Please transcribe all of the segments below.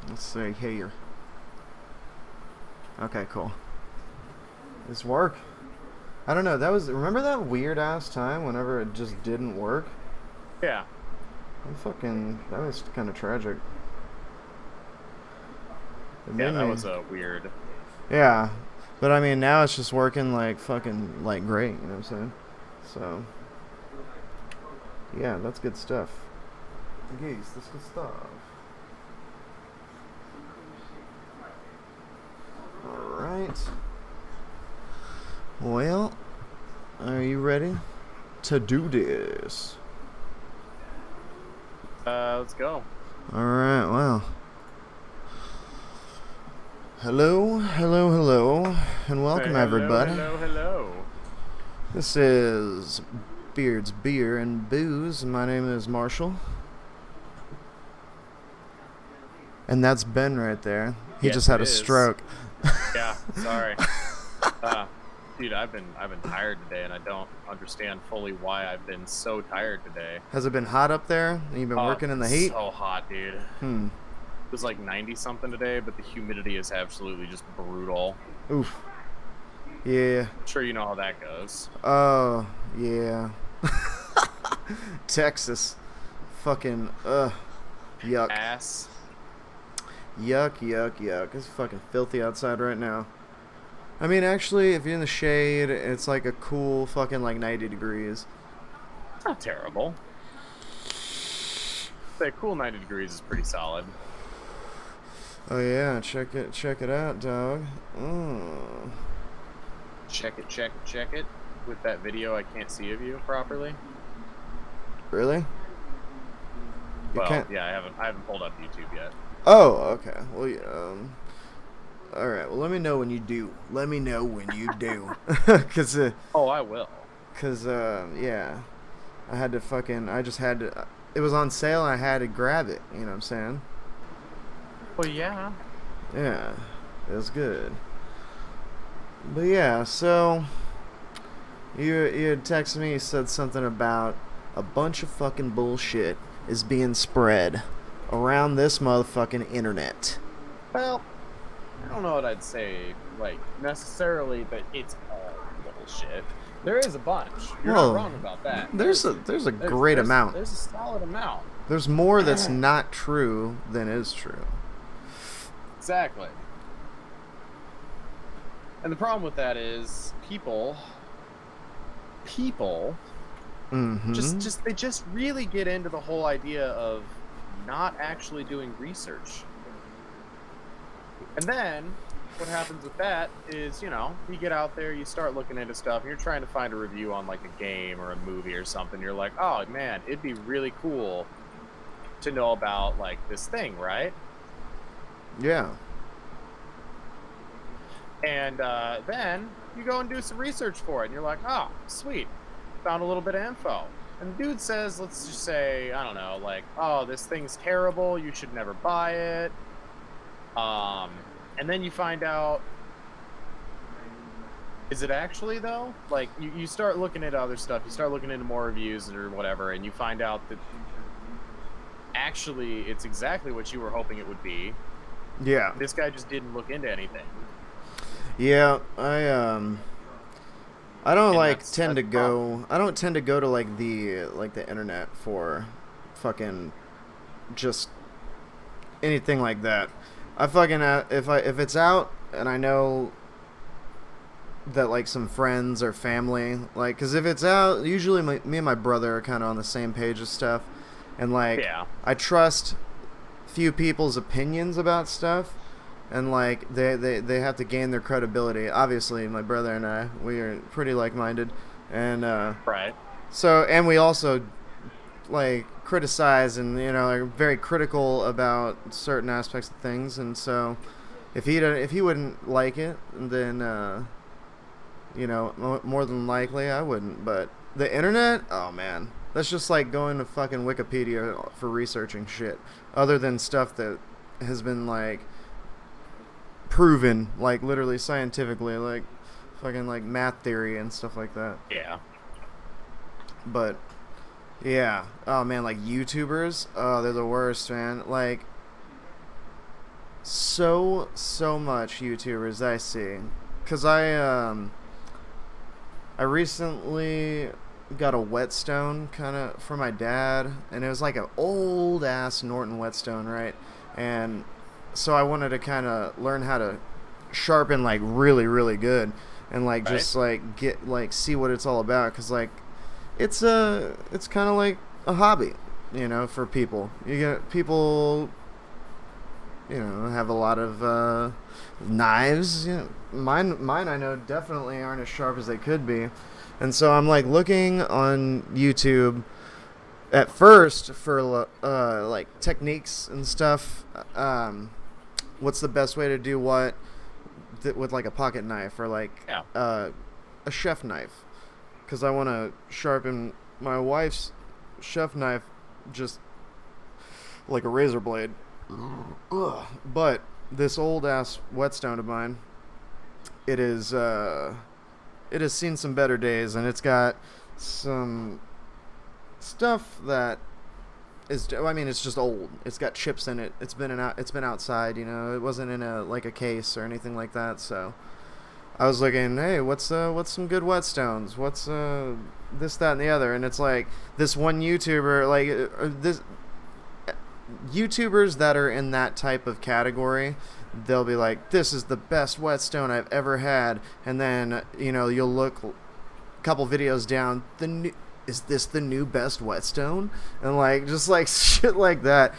Let's see here. Okay, cool. This work. I don't know. Remember that weird ass time whenever it just didn't work? Yeah. That was kind of tragic. It Yeah, made that me. was a weird. Yeah, but I mean now it's just working like fucking like great. You know what I'm saying? So yeah, that's good stuff. Geese, that's good stuff. All right. Well, are you ready to do this? Let's go. All right. Well, hello, and Hey, welcome hello, everybody. hello, hello. This is Beards Beer and Booze. My name is Marshall. And that's Ben right there. He just Yes, it had a is. stroke. Yeah, sorry. Uh, Dude, I've been tired today, and I don't understand fully why I've been so tired today. Has it been hot up there? You've been Oh, working in the it's heat? so hot, dude. It Hmm. was like 90 something today, but the humidity is absolutely just brutal. Oof. Yeah. I'm sure you know how that goes. Oh, yeah. Texas. Fucking, yuck. Ass. Yuck. It's fucking filthy outside right now. I mean, actually, if you're in the shade, it's like a cool fucking like 90 degrees. It's not terrible. Say cool 90 degrees is pretty solid. Oh yeah, check it out, dog. Mm. Check it. With that video I can't see of you properly. Really? You Well, can't. yeah, I haven't pulled up YouTube yet. Oh, okay. Well, yeah, all right. Well, let me know when you do. Let me know when you do, cause, Oh, I will. yeah, I just had to. It was on sale. And I had to grab it. You know what I'm saying? Well, yeah. Yeah, it was good. But yeah, so you had texted me. You said something about a bunch of fucking bullshit is being spread around this motherfucking internet. Well, I don't know what I'd say, like, necessarily, but it's all bullshit. There is a bunch. You're not Well, wrong about that. there's a great amount. There's a solid amount. There's more that's not true than is true. Exactly. And the problem with that is people Mm-hmm. they just really get into the whole idea of not actually doing research. And then what happens with that is, you get out there, you start looking into stuff, and you're trying to find a review on like a game or a movie or something. You're like, oh man, it'd be really cool to know about like this thing, right? Yeah. And then you go and do some research for it, and you're like, oh, sweet, found a little bit of info. And the dude says, let's just say, I don't know, like, oh, this thing's terrible, you should never buy it. And then you find out, is it actually though? Like, you start looking at other stuff, you start looking into more reviews or whatever, and you find out that actually it's exactly what you were hoping it would be. Yeah. This guy just didn't look into anything. Yeah. I don't And like that's tend to the problem. go. I don't tend to go to like the internet for fucking just anything like that. I fucking if it's out and I know that like some friends or family like because if it's out usually me and my brother are kind of on the same page of stuff and like Yeah. I trust few people's opinions about stuff and like they have to gain their credibility. Obviously my brother and I, we are pretty like-minded, and Right. so and we also like criticize and are very critical about certain aspects of things, and so if he wouldn't like it, then more than likely I wouldn't. But the internet, oh man, that's just like going to fucking Wikipedia for researching shit other than stuff that has been like proven, like literally scientifically, like fucking like math theory and stuff like that. Yeah. But yeah, oh man, like YouTubers, oh they're the worst, man. Like so much YouTubers I see, cause I recently got a whetstone kind of for my dad, and it was like an old ass Norton whetstone, right? And so I wanted to kind of learn how to sharpen like really good, and like Right? just like get like see what it's all about, cause like it's kind of like a hobby, for people. You get people, have a lot of knives. Mine I know definitely aren't as sharp as they could be, and so I'm like looking on YouTube at first for like techniques and stuff. What's the best way to do what with like a pocket knife or like Yeah. a chef knife, because I want to sharpen my wife's chef knife just like a razor blade. Ugh. But this old ass whetstone of mine, it has seen some better days, and it's got some stuff that is, I mean, it's just old. It's got chips in it. It's been outside, it wasn't in a case or anything like that. So I was looking, hey, what's some good whetstones? What's this, that, and the other? And it's like this one YouTuber, like this YouTubers that are in that type of category, they'll be like, this is the best whetstone I've ever had, and then you'll look a couple videos down, is this the new best whetstone? And like just like shit like that.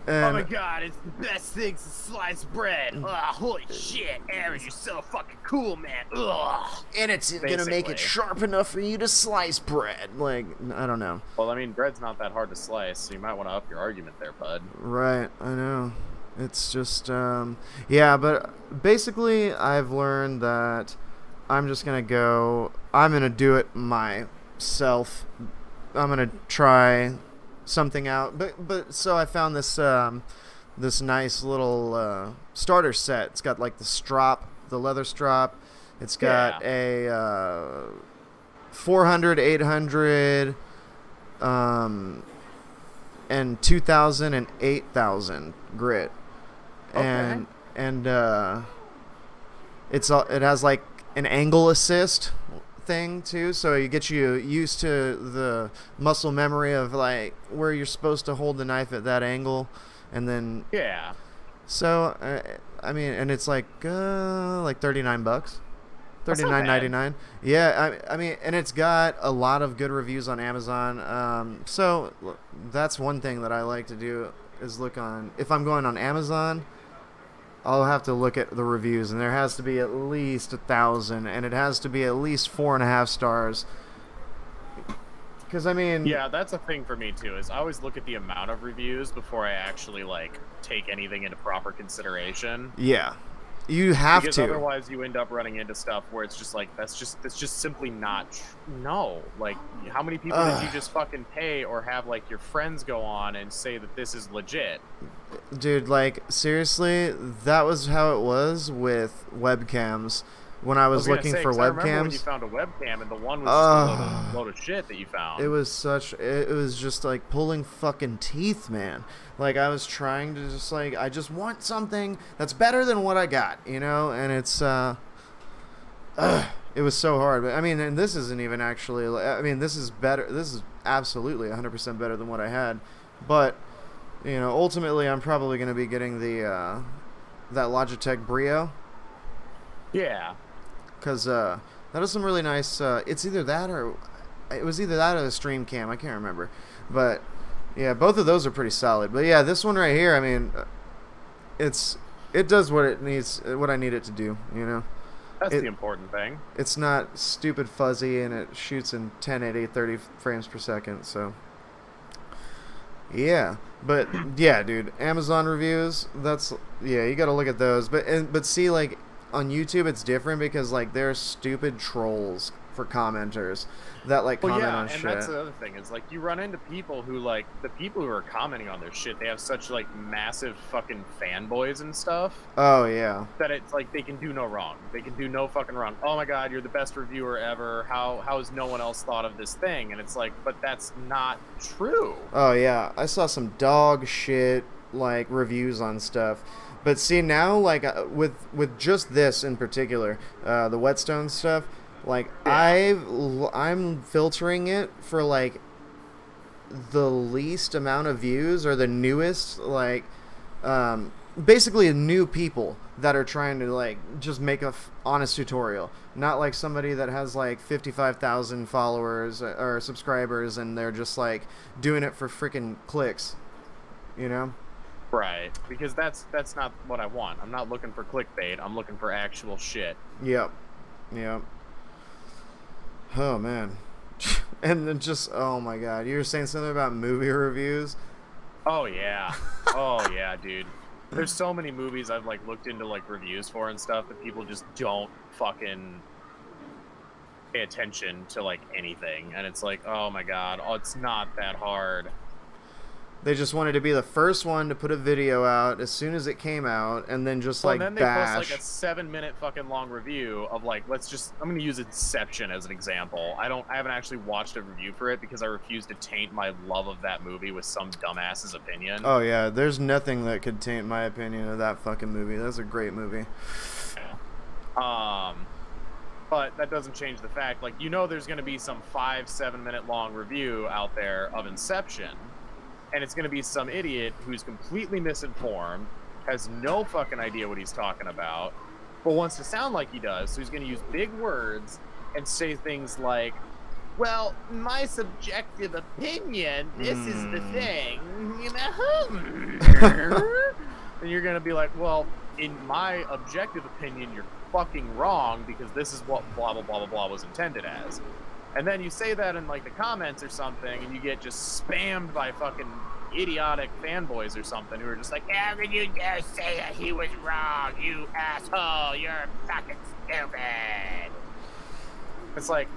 And Oh my god, it's the best thing since sliced bread. Ugh, holy shit, Aaron, you're so fucking cool, man. Ugh. and it's gonna make Basically. it sharp enough for you to slice bread. Like, I don't know. Well, I mean, bread's not that hard to slice, so you might want to up your argument there, bud. Right, I know. It's just yeah, but basically I've learned that I'm gonna do it myself. I'm gonna try something out, but so I found this nice little starter set. It's got like the leather strap. It's got a 400, 800, and 2000 and 8000 grit. Okay. And it has like an angle assist thing too, so you get you used to the muscle memory of like where you're supposed to hold the knife at that angle, and then Yeah. so I mean, and it's like $39, That's not $39.99. Yeah, I mean, and it's got a lot of good reviews on Amazon. So that's one thing that I like to do is look on. If I'm going on Amazon, I'll have to look at the reviews, and there has to be at least 1,000, and it has to be at least 4.5 stars. Because I mean, Yeah, that's a thing for me too. Is I always look at the amount of reviews before I actually like take anything into proper consideration. yeah, you have Because to. otherwise, you end up running into stuff where it's just like that's just simply not. No, like how many people did you just fucking pay or have like your friends go on and say that this is legit? Dude, like, seriously, that was how it was with webcams when I was gonna looking say, for 'cause I remember when you webcams. found a webcam and the one was just a load of shit that you found. It was just like pulling fucking teeth, man. Like, I was trying to just like, I just want something that's better than what I got, and it's, it was so hard. But I mean, and this isn't even actually, I mean, this is better. This is absolutely 100% better than what I had. But, ultimately, I'm probably going to be getting that Logitech Brio. Yeah. Because that is some really nice. It was either that or the Stream Cam. I can't remember, but yeah, both of those are pretty solid. But yeah, this one right here, I mean, it does what it needs, what I need it to do. That's the important thing. It's not stupid fuzzy, and it shoots in 1080 30 frames per second. So yeah, but yeah, dude, Amazon reviews. You got to look at those. But see, like, on YouTube, it's different because like there's stupid trolls for commenters that like comment on shit. And that's the other thing is like you run into people who like the people who are commenting on their shit. They have such like massive fucking fanboys and stuff Oh yeah. that it's like they can do no wrong. They can do no fucking wrong. Oh my god, you're the best reviewer ever. How has no one else thought of this thing? And it's like, but that's not true. Oh yeah. I saw some dog shit like reviews on stuff. But see now, like with just this in particular, the Whetstone stuff, like Yeah. I'm filtering it for like the least amount of views or the newest, like basically new people that are trying to like just make a honest tutorial, not like somebody that has like 55,000 followers or subscribers and they're just like doing it for freaking clicks, you know. Right, because that's not what I want. I'm not looking for clickbait. I'm looking for actual shit. Yep. Yep. Oh man. And then just, oh my god, you were saying something about movie reviews. Oh yeah. Oh yeah, dude. There's so many movies I've like looked into like reviews for and stuff that people just don't fucking pay attention to like anything, and it's like, oh my god, oh, it's not that hard. They just wanted to be the first one to put a video out as soon as it came out, and then just Well, like and then they post like bash. a 7-minute fucking long review of like, I'm gonna use Inception as an example. I haven't actually watched a review for it because I refuse to taint my love of that movie with some dumbass's opinion. Oh yeah, there's nothing that could taint my opinion of that fucking movie. That's a great movie. But that doesn't change the fact, like, there's gonna be some 5-7 minute long review out there of Inception, and it's gonna be some idiot who's completely misinformed, has no fucking idea what he's talking about, but wants to sound like he does, so he's gonna use big words and say things like, well, my subjective opinion, this is the thing, and you're gonna be like, well, in my objective opinion, you're fucking wrong because this is what blah blah blah blah blah was intended as. And then you say that in like the comments or something, and you get just spammed by fucking idiotic fanboys or something who are just like, how could you dare say that he was wrong, you asshole, you're fucking stupid. It's like,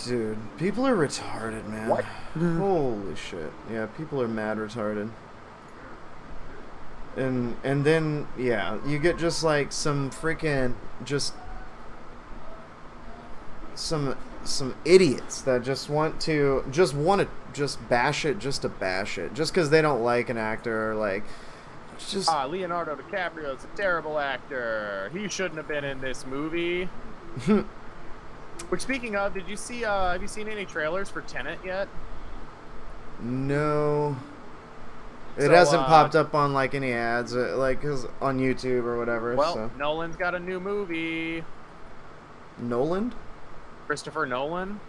dude, people are retarded, man. What? Holy shit. Yeah, people are mad retarded. And then yeah, you get just like some freaking just some idiots that just want to just bash it just to bash it just because they don't like an actor or like just Leonardo DiCaprio is a terrible actor, he shouldn't have been in this movie. Which, speaking of, did you see have you seen any trailers for Tenet yet? No. It So, hasn't popped up on like any ads, like 'cause on YouTube or whatever. Well, so. Nolan's got a new movie. Nolan? Christopher Nolan.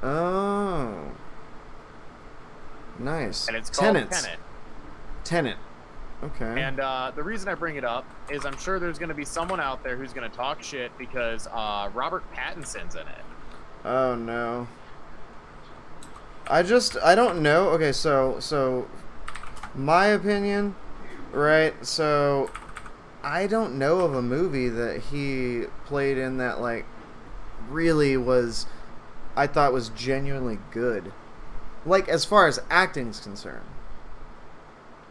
Oh, nice. And it's called Tenants. Tenet. Tenet. Okay. And the reason I bring it up is I'm sure there's going to be someone out there who's going to talk shit because Robert Pattinson's in it. Oh no. I don't know. Okay, so my opinion, right? So I don't know of a movie that he played in that like really was I thought was genuinely good. Like as far as acting's concerned.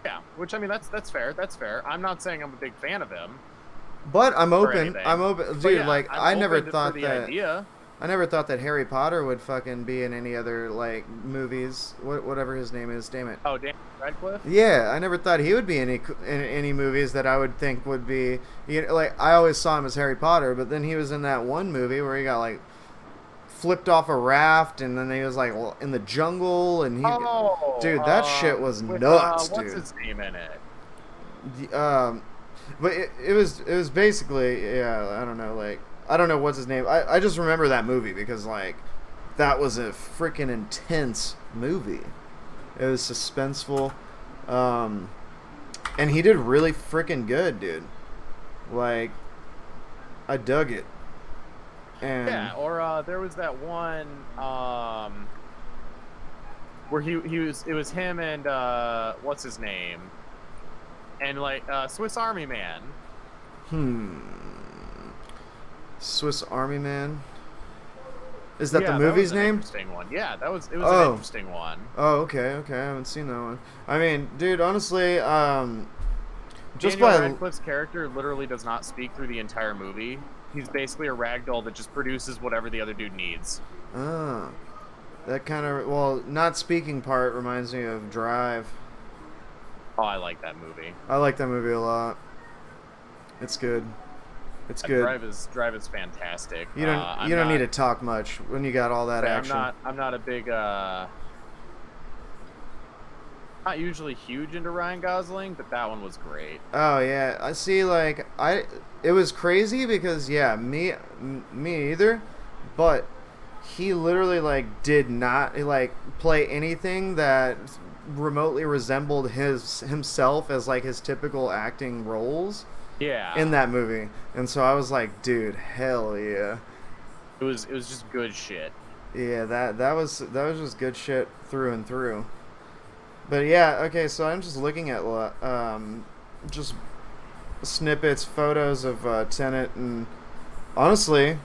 Yeah, which, I mean, that's fair. That's fair. I'm not saying I'm a big fan of him. But I'm open. anything. I'm open, But dude. yeah, like I'm I never open thought for the that. idea. I never thought that Harry Potter would fucking be in any other like movies. Whatever his name is. Damn it. Oh, Daniel Radcliffe? Yeah, I never thought he would be in any movies that I would think would be. You know, like I always saw him as Harry Potter, but then he was in that one movie where he got like flipped off a raft, and then he was like in the jungle, and dude, that shit was with, nuts, what's dude. his name in it? But it was basically, yeah, I don't know, like I don't know what's his name. I just remember that movie because like that was a freaking intense movie. It was suspenseful, and he did really freaking good, dude. Like I dug it. And Yeah, or there was that one where it was him and what's his name? And like Swiss Army Man. Swiss Army Man. Is that Yeah, the movie's that was an name? Interesting one. Yeah, it was an Oh. interesting one. Oh, okay. I haven't seen that one. I mean, dude, honestly, just Daniel by Radcliffe's character literally does not speak through the entire movie. He's basically a ragdoll that just produces whatever the other dude needs. that kind of not speaking part reminds me of Drive. Oh, I like that movie. I like that movie a lot. It's good. It's good. Drive is fantastic. You don't need to talk much when you got all that action. I'm not a big not usually huge into Ryan Gosling, but that one was great. Oh yeah, I see. Like it was crazy because yeah, me either, but he literally like did not like play anything that remotely resembled himself as like his typical acting roles. Yeah. In that movie, and so I was like, dude, hell yeah. It was just good shit. Yeah, that was just good shit through and through. But yeah, okay, so I'm just looking at just snippets, photos of Tenet, and honestly,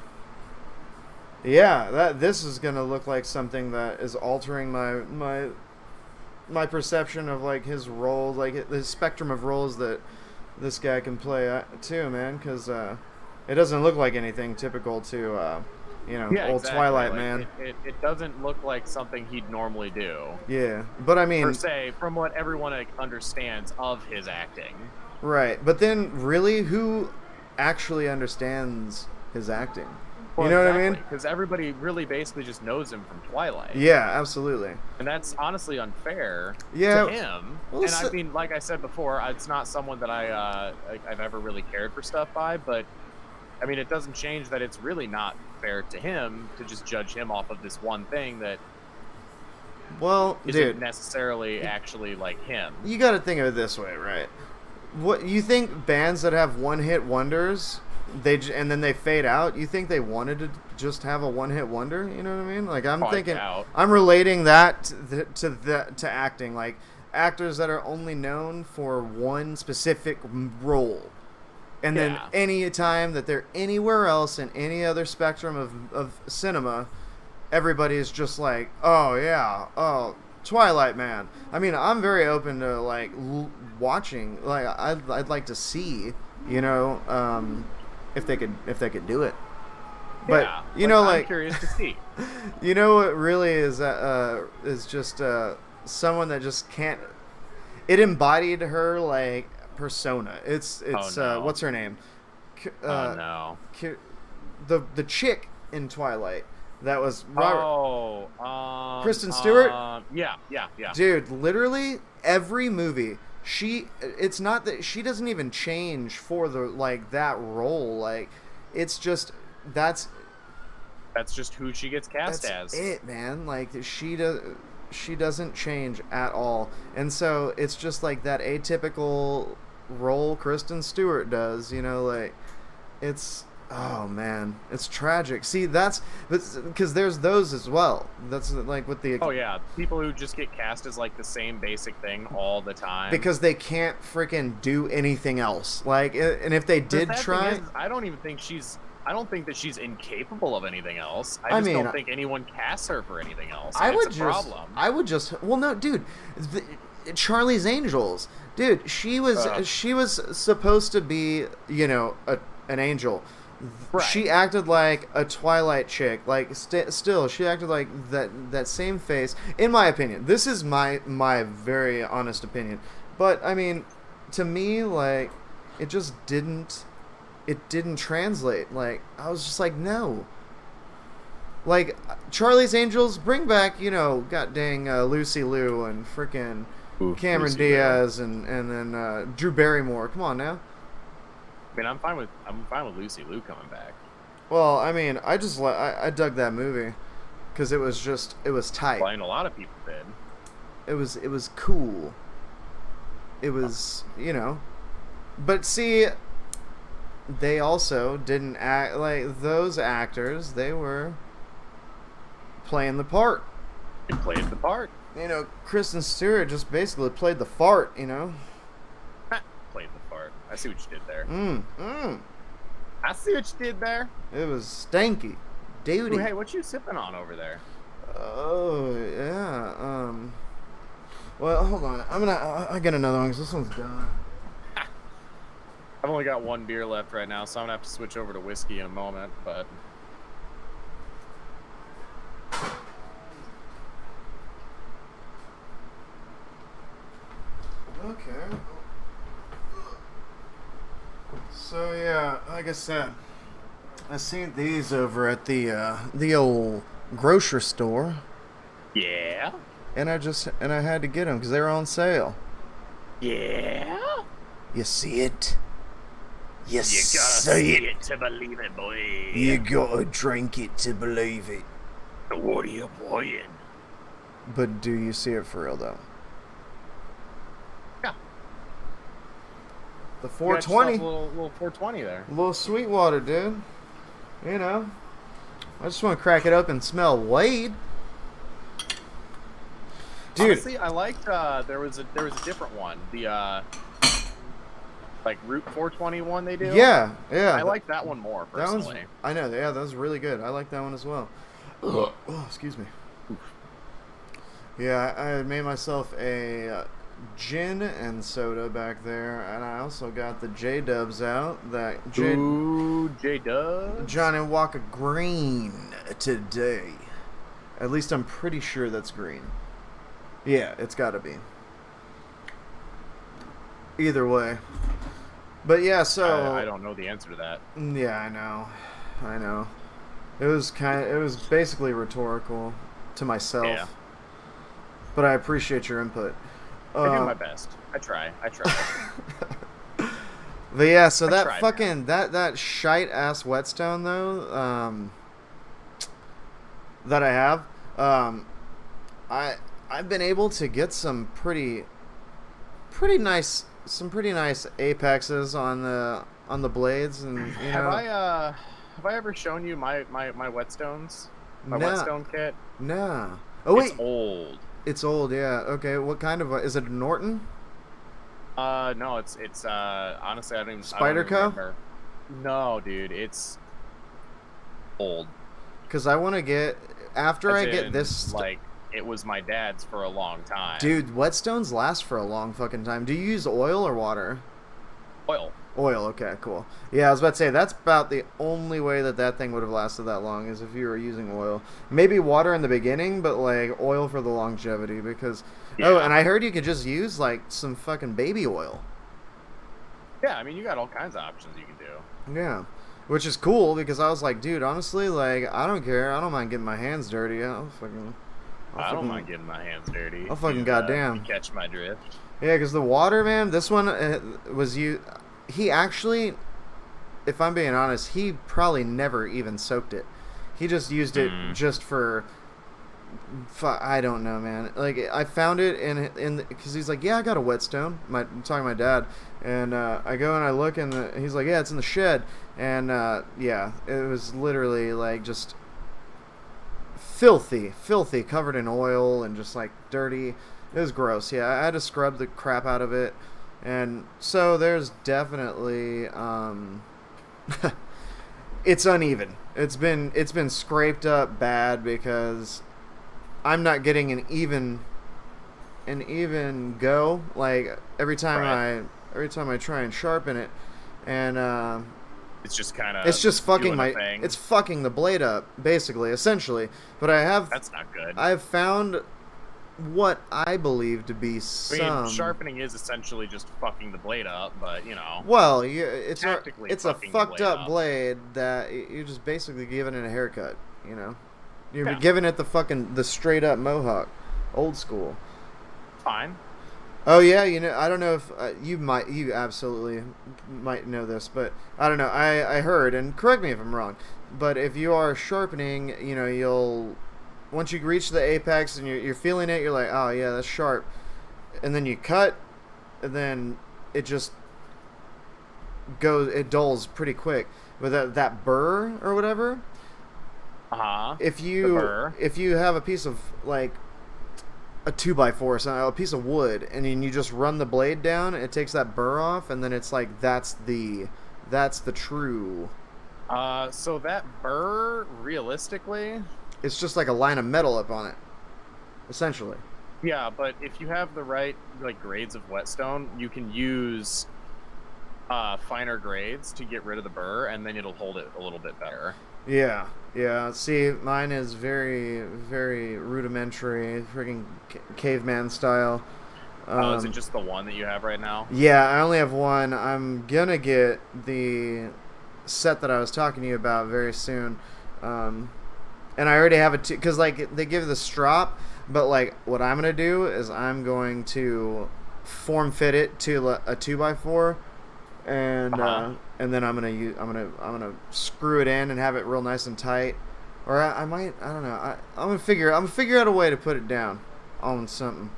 yeah, this is gonna look like something that is altering my perception of like his role, like the spectrum of roles that this guy can play too, man, because it doesn't look like anything typical to old exactly. Twilight like, man. It doesn't look like something he'd normally do. Yeah, but I mean, per se, from what everyone understands of his acting. Right, but then really, who actually understands his acting? Well, you know exactly, what I mean? Because everybody really basically just knows him from Twilight. Yeah, absolutely. And that's honestly unfair to him. Well, and I mean, like I said before, it's not someone that I've ever really cared for stuff by, but I mean, it doesn't change that it's really not fair to him to just judge him off of this one thing that isn't necessarily actually like him. You got to think of it this way, right? What you think bands that have one-hit wonders, and then they fade out, you think they wanted to just have a one-hit wonder? You know what I mean? Like I'm thinking, I'm relating that to acting, like actors that are only known for one specific role, and then any time that they're anywhere else in any other spectrum of cinema, everybody is just like, oh yeah, oh Twilight man. I mean, I'm very open to like watching. Like I'd like to see, if they could do it. But I'm curious to see. You know what really is just someone that just can't. It embodied her like persona. It's what's her name? The chick in Twilight. That was Kristen Stewart. Yeah. Dude, literally every movie, it's not that she doesn't even change for that role. Like, it's just that's just who she gets cast as. That's it, man. Like she doesn't change at all, and so it's just like that atypical role Kristen Stewart does. Like it's. Oh man, it's tragic. See, that's because there's those as well. That's like with the people who just get cast as like the same basic thing all the time because they can't freaking do anything else. Like, and if they did try, I don't think that she's incapable of anything else. I don't think anyone casts her for anything else. Well, no, dude, Charlie's Angels, dude. She was supposed to be, an angel. Right. She acted like a Twilight chick. Like still, she acted like that same face. In my opinion, this is my very honest opinion. But I mean, to me, like, it just didn't translate. Like, I was just like, no. Like, Charlie's Angels, bring back, god dang Lucy Liu and freaking Cameron Lucy Diaz and then Drew Barrymore. Come on now. I mean, I'm fine with Lucy Liu coming back. Well, I mean, I dug that movie because it was tight. Well, and a lot of people did. It was cool. It was, but see, they also didn't act like those actors. They were playing the part. They played the part. Kristen Stewart just basically played the fart. Played the part. I see what you did there. I see what you did there. It was stanky, duty. Ooh, hey, what you sipping on over there? Oh yeah. Well, hold on. I got another one because this one's done. I've only got one beer left right now, so I'm gonna have to switch over to whiskey in a moment. But okay. like I said, I seen these over at the old grocery store, Yeah. and I had to get them because they were on sale. Yeah. You see it? You gotta see it. to believe it, boy. You gotta drink it to believe it. What are you buying? But do you see it for real though? Yeah. The 420. Little 420 there. A little Sweetwater, dude. You know, I just want to crack it up and smell Wade. Dude. Honestly, I liked there was a different one. The like Route 421 they do. Yeah. I like that one more personally. I know. Yeah, that was really good. I like that one as well. Oh, excuse me. Yeah, I made myself a gin and soda back there, and I also got the J-Dubs out. Ooh, J-Dubs. Johnny Walker Green today. At least I'm pretty sure that's green. Yeah, it's got to be. Either way. But yeah, so I don't know the answer to that. Yeah, I know. It was basically rhetorical to myself. Yeah. But I appreciate your input. I do my best. I try. But yeah, so that shite ass whetstone though, that I have, I've been able to get some pretty nice apexes on the blades, and you know. Have I ever shown you my whetstones? My Nah. whetstone kit? Nah. Oh wait. It's old. It's old, yeah. Okay, what kind of is it? A Norton? No, it's honestly I don't even Spyderco? remember. No, dude, it's old. Because I want to get after I get this. Like it was my dad's for a long time. Dude, whetstones last for a long fucking time. Do you use oil or water? Oil. Oil, okay, cool. Yeah, I was about to say, that's about the only way that thing would have lasted that long is if you were using oil. Maybe water in the beginning, but, like, oil for the longevity, because... Yeah. Oh, and I heard you could just use, like, some fucking baby oil. Yeah, I mean, you got all kinds of options you can do. Yeah, which is cool, because I was like, dude, honestly, like, I don't care. I don't mind getting my hands dirty. I don't mind getting my hands dirty. I'll fucking goddamn. Catch my drift. Yeah, because the water, man, this one was you... He actually, if I'm being honest, he probably never even soaked it. He just used it just for I don't know, man. Like, I found it in because he's like, yeah, I got a whetstone. I'm talking to my dad, and I go and I look, and he's like, yeah, it's in the shed, and yeah, it was literally like just filthy, covered in oil and just like dirty. It was gross. Yeah, I had to scrub the crap out of it. And so there's definitely it's uneven. It's been scraped up bad because I'm not getting an even go. Like every time I try and sharpen it, and it's just kind of it's fucking the blade up basically, essentially. But that's not good. I've found what I believe to be some... sharpening is essentially just fucking the blade up, but, you know... Well, it's a fucked up blade that you're just basically giving it a haircut, you know? You're giving it the straight up mohawk. Old school. Fine. Oh, yeah, you know, I don't know if... you absolutely might know this, but I don't know. I heard, and correct me if I'm wrong, but if you are sharpening, you know, you'll... Once you reach the apex and you're feeling it, you're like, oh yeah, that's sharp. And then you cut, and then it just dulls pretty quick. But that burr or whatever, if you have a piece of like a 2x4 or something, a piece of wood, and then you just run the blade down, it takes that burr off, and then it's like that's the true. So that burr, realistically, it's just like a line of metal up on it, essentially. Yeah, but if you have the right like grades of whetstone, you can use finer grades to get rid of the burr, and then it'll hold it a little bit better. Yeah. See, mine is very, very rudimentary, freaking caveman style. Is it just the one that you have right now? Yeah, I only have one. I'm gonna get the set that I was talking to you about very soon. And I already have because like they give the strop, but like what I'm gonna do is I'm going to form fit it to a 2x4, and then I'm gonna screw it in and have it real nice and tight, or I might, I don't know, I'm gonna figure out a way to put it down on something,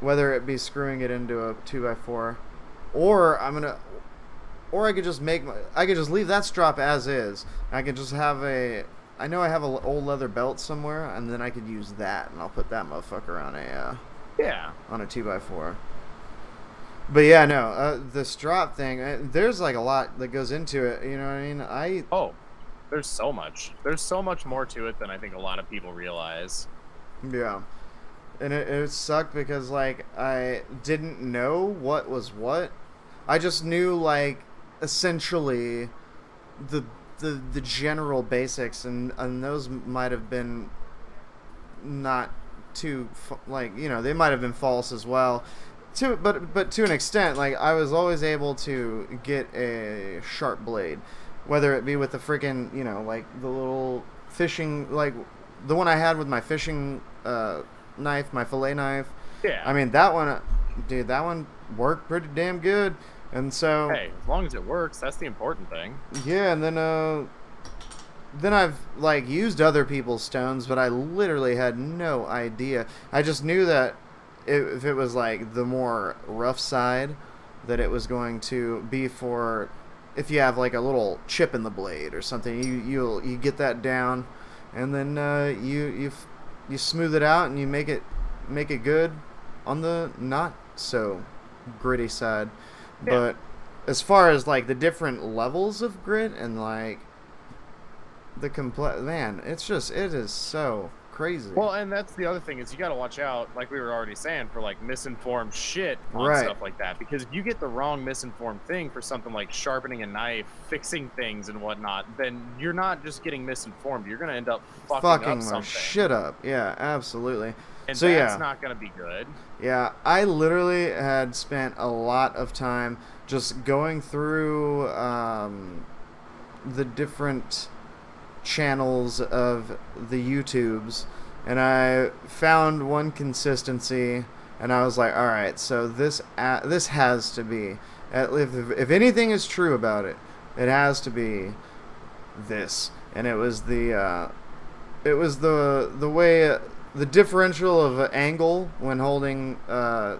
whether it be screwing it into a 2x4, or I could just leave that strap as is. I could just have I know I have an old leather belt somewhere, and then I could use that, and I'll put that motherfucker on on a 2x4. But yeah, no, the strap thing, there's like a lot that goes into it. You know what I mean? There's so much. There's so much more to it than I think a lot of people realize. Yeah. And it sucked because like I didn't know what was what. I just knew like essentially the general basics, and those might have been not too like, you know, they might have been false as well, but to an extent. Like I was always able to get a sharp blade, whether it be with the freaking, you know, like the little fishing, like the one I had with my fishing knife, my fillet knife. Yeah, I mean that one, dude, that one worked pretty damn good. And so, hey, as long as it works, that's the important thing. Yeah, and then I've like used other people's stones, but I literally had no idea. I just knew that if it was like the more rough side, that it was going to be for if you have like a little chip in the blade or something. You get that down, and then you smooth it out and you make it good on the not so gritty side. Yeah. But as far as like the different levels of grit and like the man, it is so crazy. Well, and that's the other thing is you got to watch out, like we were already saying, for like misinformed shit on Right. stuff like that. Because if you get the wrong misinformed thing for something like sharpening a knife, fixing things and whatnot, then you're not just getting misinformed. You're going to end up fucking up my something. shit up. Yeah, absolutely. And so that's yeah, not going to be good. Yeah, I literally had spent a lot of time just going through the different channels of the YouTubes, and I found one consistency, and I was like, all right, so this has to be, if anything is true about it, it has to be this. And it was the way, the differential of angle when holding a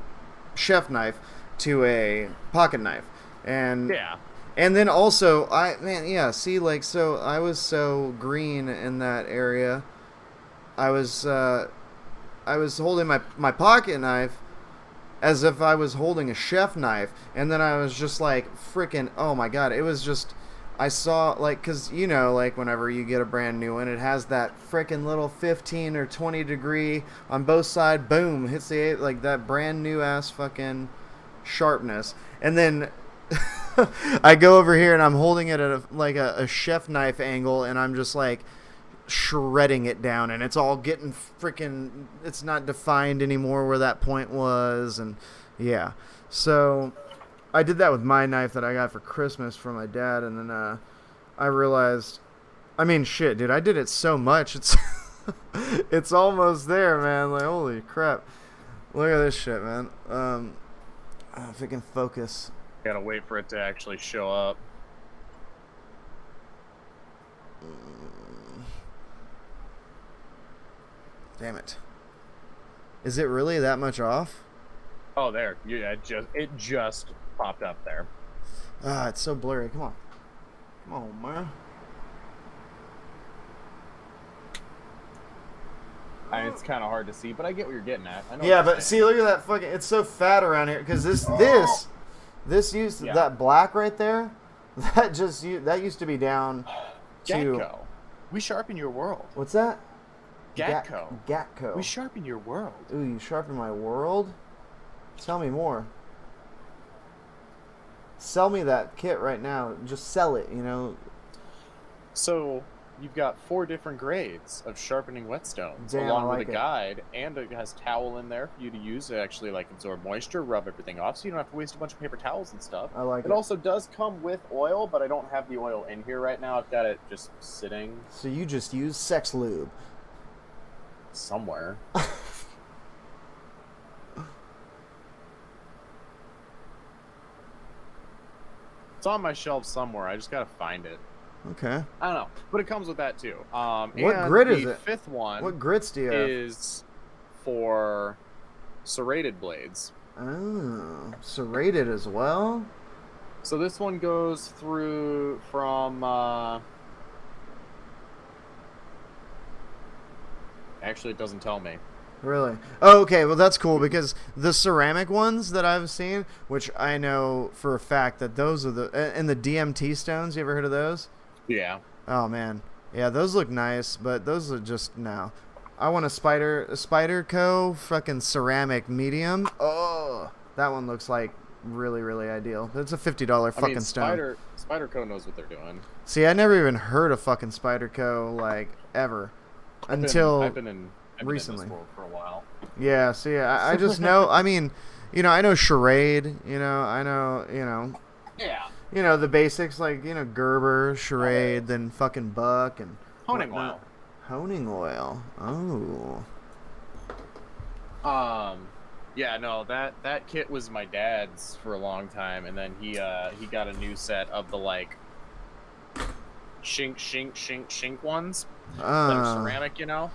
chef knife to a pocket knife. And Yeah. and then also see, like, so I was so green in that area. I was holding my pocket knife as if I was holding a chef knife, and then I was just like freaking, oh my god, it was just, I saw, like, because, you know, like, whenever you get a brand new one, it has that freaking little 15 or 20 degree on both sides, boom, hits the, like, that brand new ass fucking sharpness. And then I go over here and I'm holding it at a chef knife angle, and I'm just, like, shredding it down, and it's all getting freaking, it's not defined anymore where that point was, and yeah. So I did that with my knife that I got for Christmas from my dad, and then I realized, I mean, shit, dude, I did it so much, it's it's almost there, man. Like, holy crap. Look at this shit, man. If it can focus. Gotta wait for it to actually show up. Damn it. Is it really that much off? Oh, there. Yeah, it just popped up there. It's so blurry. Come on. Come on, man. It's kind of hard to see, but I get what you're getting at. I know Yeah, what you're but saying. see, look at that fucking, it's so fat around here, because this used, Yeah. that black right there, that used to be down to, Gatco. We sharpen your world. what's that? Gatco. Gatco. We sharpen your world. Ooh, you sharpen my world? Tell me more. Sell me that kit right now. Just sell it, you know. So you've got 4 different grades of sharpening whetstones, Damn, I along with like a it. guide, and it has towel in there for you to use to actually like absorb moisture, rub everything off, so you don't have to waste a bunch of paper towels and stuff. I like It it. also does come with oil, but I don't have the oil in here right now. I've got it just sitting So you just use sex lube. somewhere. It's on my shelf somewhere. I just gotta find it. Okay. I don't know, but it comes with that too. What And grit is the it? 5th one What grits do you have? is for serrated blades. Oh, serrated as well? So this one goes through from actually it doesn't tell me. Really? Oh, okay, well that's cool because the ceramic ones that I've seen, which I know for a fact that those are the and the DMT stones, you ever heard of those? Yeah. Oh man. Yeah, those look nice, but those are just no. I want a Spider Co fucking ceramic medium. Oh, that one looks like really really ideal. That's a $50 fucking stone. Spider Co knows what they're doing. See, I never even heard of fucking Spider Co like ever until I've been recently. in this world for a while. Yeah, see, I just know. I mean, I know charade. I know, Yeah. the basics like Gerber, charade, then fucking buck and Honing whatnot. oil. Honing oil. Oh. Yeah, no, that kit was my dad's for a long time, and then he got a new set of the like shink ones that are ceramic, Yeah.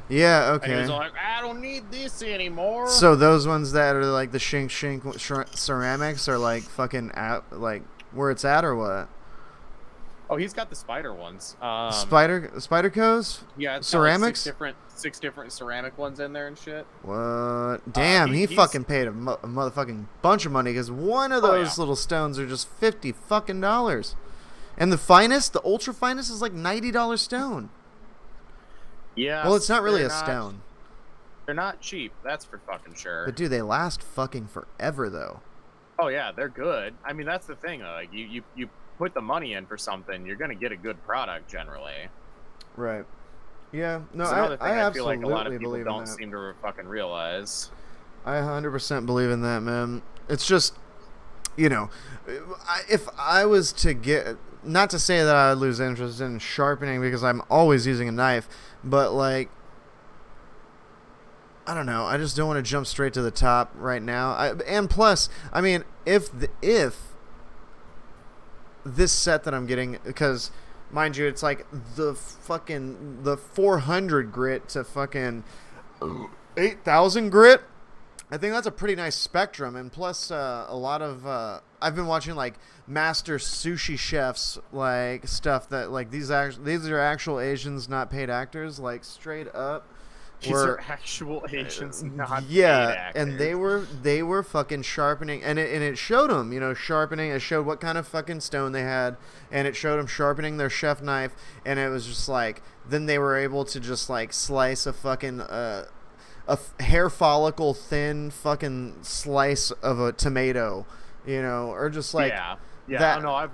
And he Okay. was like, I don't need this anymore. So those ones that are like the shink ceramics are like fucking at like where it's at or what? Oh, he's got the spider ones. Spider Co's? Yeah, it's ceramics. got like six different ceramic ones in there and shit. What? Damn, he he's- fucking paid a motherfucking bunch of money because one of those yeah. little stones are just $50 fucking dollars, and the finest, the ultra finest, is like $90 stone. Yeah. Well, it's not really they're a stone, They're not cheap. That's for fucking sure. but dude, they last fucking forever though. Oh yeah, they're good. I mean, that's the thing. Like you put the money in for something, you're gonna get a good product generally. Right. Yeah. No, It's another thing I I feel like a lot of absolutely people believe in don't that. seem to fucking realize. I 100% believe in that, man. It's just, if I was to get, not to say that I would lose interest in sharpening because I'm always using a knife, but like, I don't know. I just don't want to jump straight to the top right now. And plus, I mean, if this set that I'm getting, because mind you, it's like the 400 grit to fucking 8,000 grit. I think that's a pretty nice spectrum, and plus a lot of I've been watching like master sushi chefs, like stuff that like these are actual Asians, not paid actors, like straight up. These are actual Asians, not paid Yeah, actors. and they were fucking sharpening, and it showed them, sharpening. It showed what kind of fucking stone they had, and it showed them sharpening their chef knife, and it was just like then they were able to just like slice a fucking hair follicle thin fucking slice of a tomato, or just like yeah. that. No, I've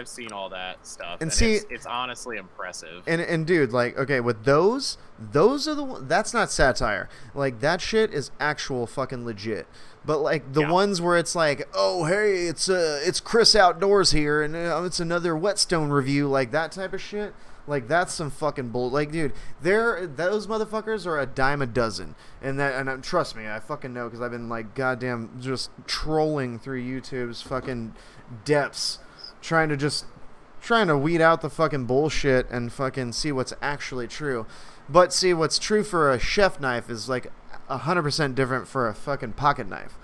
seen all that stuff, And see- it's honestly impressive. And dude, like, okay, with those are the that's not satire. Like that shit is actual fucking legit. But like the ones where it's like, oh hey, it's Chris Outdoors here, and it's another whetstone review, like that type of shit. Like that's some fucking bull. Like, dude, those motherfuckers are a dime a dozen, and trust me, I fucking know because I've been like goddamn just trolling through YouTube's fucking depths, trying to weed out the fucking bullshit and fucking see what's actually true. But see, what's true for a chef knife is like 100% different for a fucking pocket knife.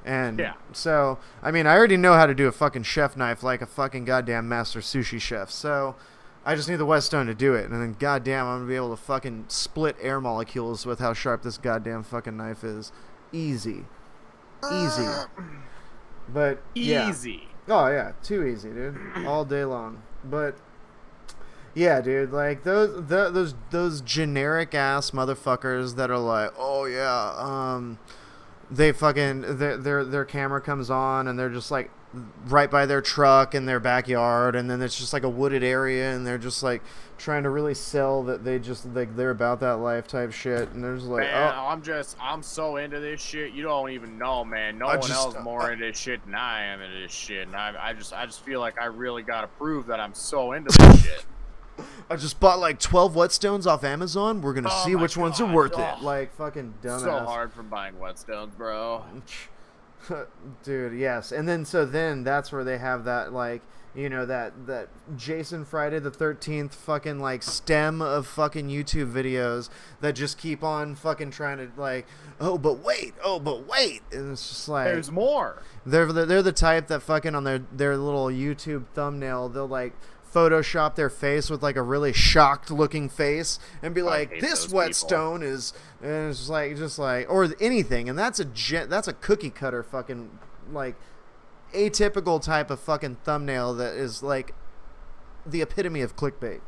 And so, I mean, I already know how to do a fucking chef knife like a fucking goddamn master sushi chef. So I just need the whetstone to do it, and then goddamn, I'm gonna be able to fucking split air molecules with how sharp this goddamn fucking knife is. Easy. But Easy. Oh yeah, too easy, dude. All day long. But yeah, dude, like those generic ass motherfuckers that are like, oh yeah, they fucking their camera comes on and they're just like right by their truck in their backyard, and then it's just like a wooded area, and they're just like trying to really sell that they just like they're about that life type shit, and there's like, Man, oh, I'm so into this shit. You don't even know, man. No one else is more into this shit than I am into this shit, and I just feel like I really gotta prove that I'm so into this shit. I just bought like 12 whetstones off Amazon. We're gonna see which ones are worth it. Like fucking dumbass. So hard from buying whetstones, bro. Dude, yes. And then that's where they have that like, you know, that Jason Friday the 13th fucking like stem of fucking YouTube videos that just keep on fucking trying to like, oh but wait, and it's just like there's more. They're the type that fucking on their little YouTube thumbnail they'll like Photoshop their face with like a really shocked looking face and be like, this whetstone is, and it's just like or anything, and that's a cookie cutter fucking like atypical type of fucking thumbnail that is like the epitome of clickbait.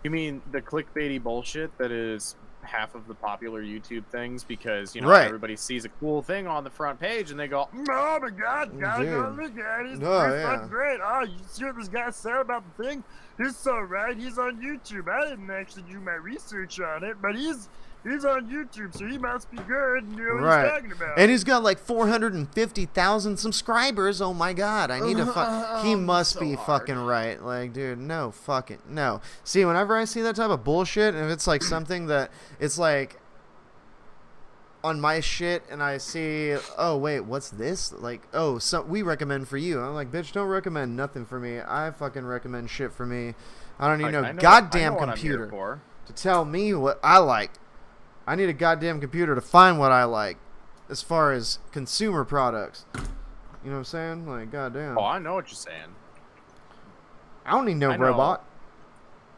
You mean the clickbaity bullshit that is half of the popular YouTube things because, you know, everybody sees a cool thing on the front page and they go, oh my god, gotta go look at it. It's fucking great. Oh, you see what this guy said about the thing? He's so right. He's on YouTube. I didn't actually do my research on it, but he's on YouTube, so he must be good and you know what he's talking about. And he's got like 450,000 subscribers. Oh my god, I need to he must so be fucking right. Like, dude, no fucking no. See, whenever I see that type of bullshit, and if it's like something that it's like on my shit and I see, oh wait, what's this? Like, oh, so we recommend for you. I'm like, bitch, don't recommend nothing for me. I fucking recommend shit for me. I don't need no goddamn computer to tell me what I like. I need a goddamn computer to find what I like as far as consumer products. You know what I'm saying? Like, goddamn. Oh, I know what you're saying. I don't need no robot.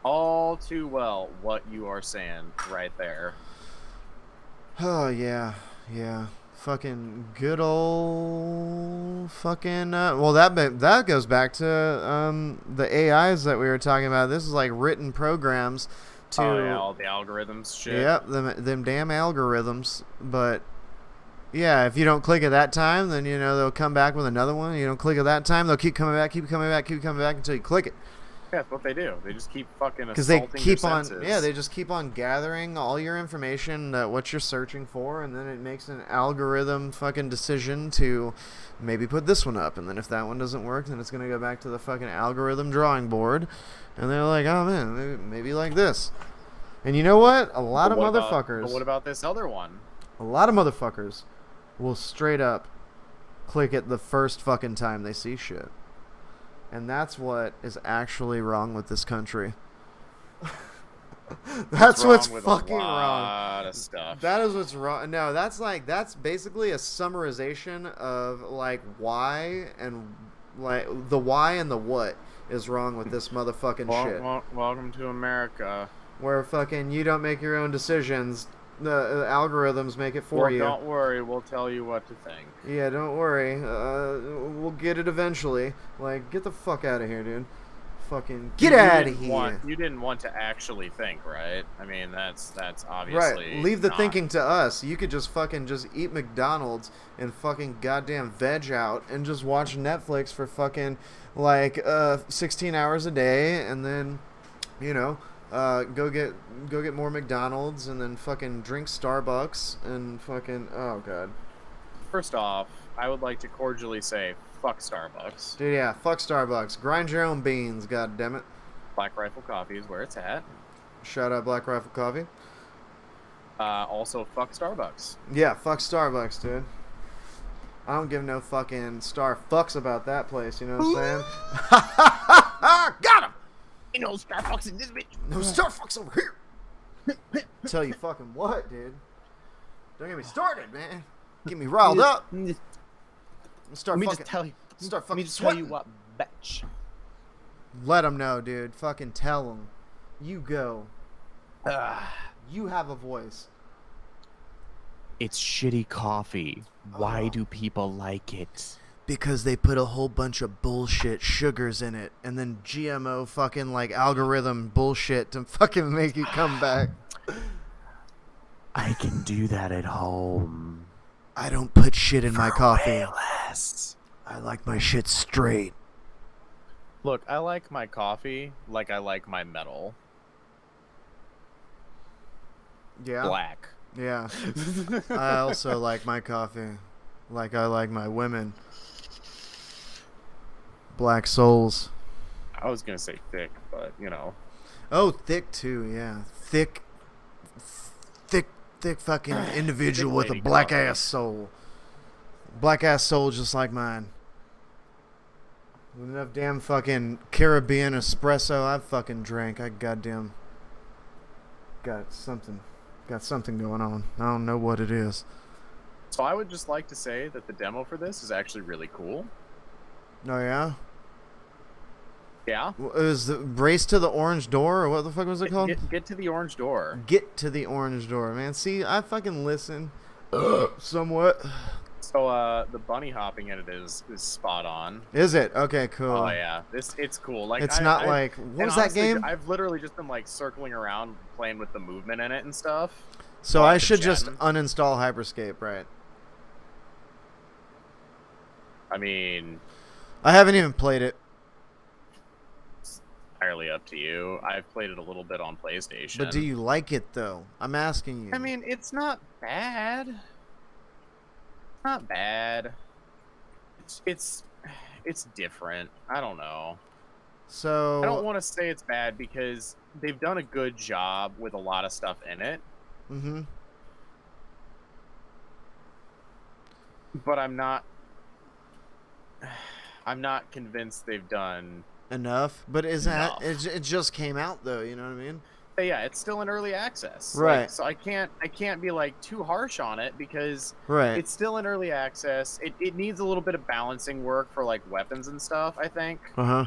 All too well what you are saying right there. Oh, yeah. Yeah. Fucking good old fucking... well, that goes back to the AIs that we were talking about. This is like written programs to... Oh, yeah, all the algorithms shit. Yep, them damn algorithms. But, yeah, if you don't click at that time, then, you know, they'll come back with another one. You don't click at that time, they'll keep coming back until you click it. Yeah, that's what they do. They just keep fucking assaulting your senses. They just keep on gathering all your information, what you're searching for, and then it makes an algorithm fucking decision to maybe put this one up, and then if that one doesn't work, then it's going to go back to the fucking algorithm drawing board, and they're like, oh man, maybe like this. And you know what? A lot of motherfuckers... But what about this other one? A lot of motherfuckers will straight up click it the first fucking time they see shit. And that's what is actually wrong with this country. That's what's fucking wrong. A lot of stuff. That is what's wrong. No, that's basically a summarization of like why and like the why and the what is wrong with this motherfucking shit. Welcome to America. Where fucking you don't make your own decisions. The algorithms make it for you. Don't worry, we'll tell you what to think. Yeah, don't worry. We'll get it eventually. Like, get the fuck out of here, dude. Fucking get out of here. You didn't want to actually think, right? I mean, that's obviously right. Leave the thinking to us. You could just eat McDonald's and fucking goddamn veg out and just watch Netflix for fucking like 16 hours a day, and then, you know. Go get more McDonald's and then fucking drink Starbucks and fucking oh god. First off, I would like to cordially say fuck Starbucks. Dude, yeah, fuck Starbucks. Grind your own beans, god damn it. Black Rifle Coffee is where it's at. Shout out Black Rifle Coffee. Also fuck Starbucks. Yeah, fuck Starbucks, dude. I don't give no fucking star fucks about that place, you know what I'm saying? Got him! Ain't no Starbucks in this bitch. No Starbucks over here. Tell you fucking what, dude. Don't get me started, man. Get me riled up. Let me just tell you what, bitch. Let them know, dude. Fucking tell them. You go. You have a voice. It's shitty coffee. Why do people like it? Because they put a whole bunch of bullshit sugars in it, and then GMO fucking like algorithm bullshit to fucking make it come back. I can do that at home. I don't put shit in my coffee. Way less. I like my shit straight. Look, I like my coffee like I like my metal. Yeah. Black. Yeah. I also like my coffee like I like my women. Black souls. I was gonna say thick, but you know. Oh, thick too, yeah. Thick, thick, thick fucking individual with a black ass soul. Black ass soul just like mine. With enough damn fucking Caribbean espresso I've fucking drank. I goddamn got something going on. I don't know what it is. So I would just like to say that the demo for this is actually really cool. Oh yeah? Yeah. It was the Race to the Orange Door, or what the fuck was it called? Get to the orange door. Get to the Orange Door, man. See, I fucking listen somewhat. So the bunny hopping in it is spot on. Is it? Okay, cool. Oh yeah, it's cool. Like it's not like what was honestly, that game? I've literally just been like circling around playing with the movement in it and stuff. So I should just uninstall Hyperscape, right? I mean, I haven't even played it. It's entirely up to you. I've played it a little bit on PlayStation. But do you like it though? I'm asking you. I mean, it's not bad. Not bad. It's different. I don't know. So I don't want to say it's bad because they've done a good job with a lot of stuff in it. Mm-hmm. But I'm not convinced they've done enough. But is that enough. it just came out though, you know what I mean? But yeah, it's still in early access. Right. Like, so I can't be like too harsh on it because right. it's still in early access. It needs a little bit of balancing work for like weapons and stuff, I think. Uh-huh.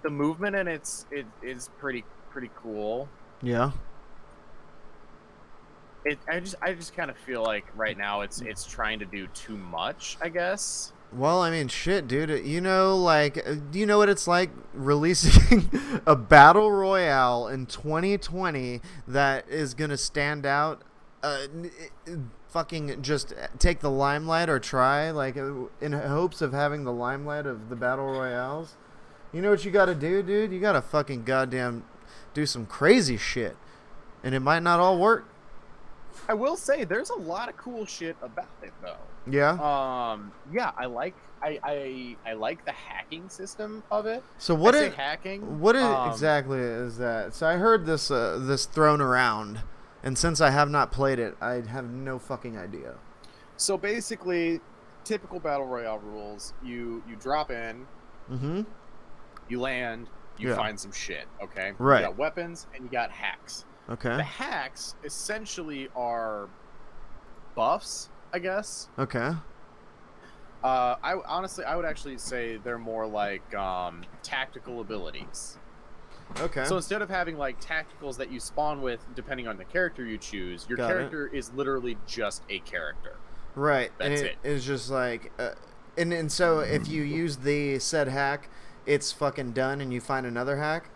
The movement in it is pretty cool. Yeah. I just kind of feel like right now it's trying to do too much, I guess. Well, I mean, shit, dude. You know, like, do you know what it's like releasing a battle royale in 2020 that is gonna stand out? Fucking just take the limelight or try, like, in hopes of having the limelight of the battle royales. You know what you gotta do, dude? You gotta fucking goddamn do some crazy shit, and it might not all work. I will say there's a lot of cool shit about it though. Yeah. Yeah, I like the hacking system of it. So what is hacking? What exactly is that? So I heard this this thrown around, and since I have not played it, I have no fucking idea. So basically, typical battle royale rules: you drop in, mm-hmm. you land, you find some shit. Okay, right. You got weapons and you got hacks. Okay. The hacks essentially are buffs, I guess. Okay. I would actually say they're more like tactical abilities. Okay. So instead of having like tacticals that you spawn with, depending on the character you choose, your character is literally just a character. Right. That's and it. It's just like, and so if you use the said hack, it's fucking done, and you find another hack.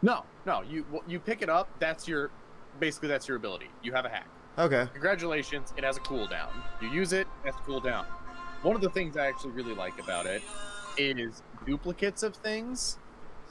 No, you pick it up. That's your ability. You have a hack. Okay. Congratulations, it has a cooldown. You use it, it has a cooldown. One of the things I actually really like about it is duplicates of things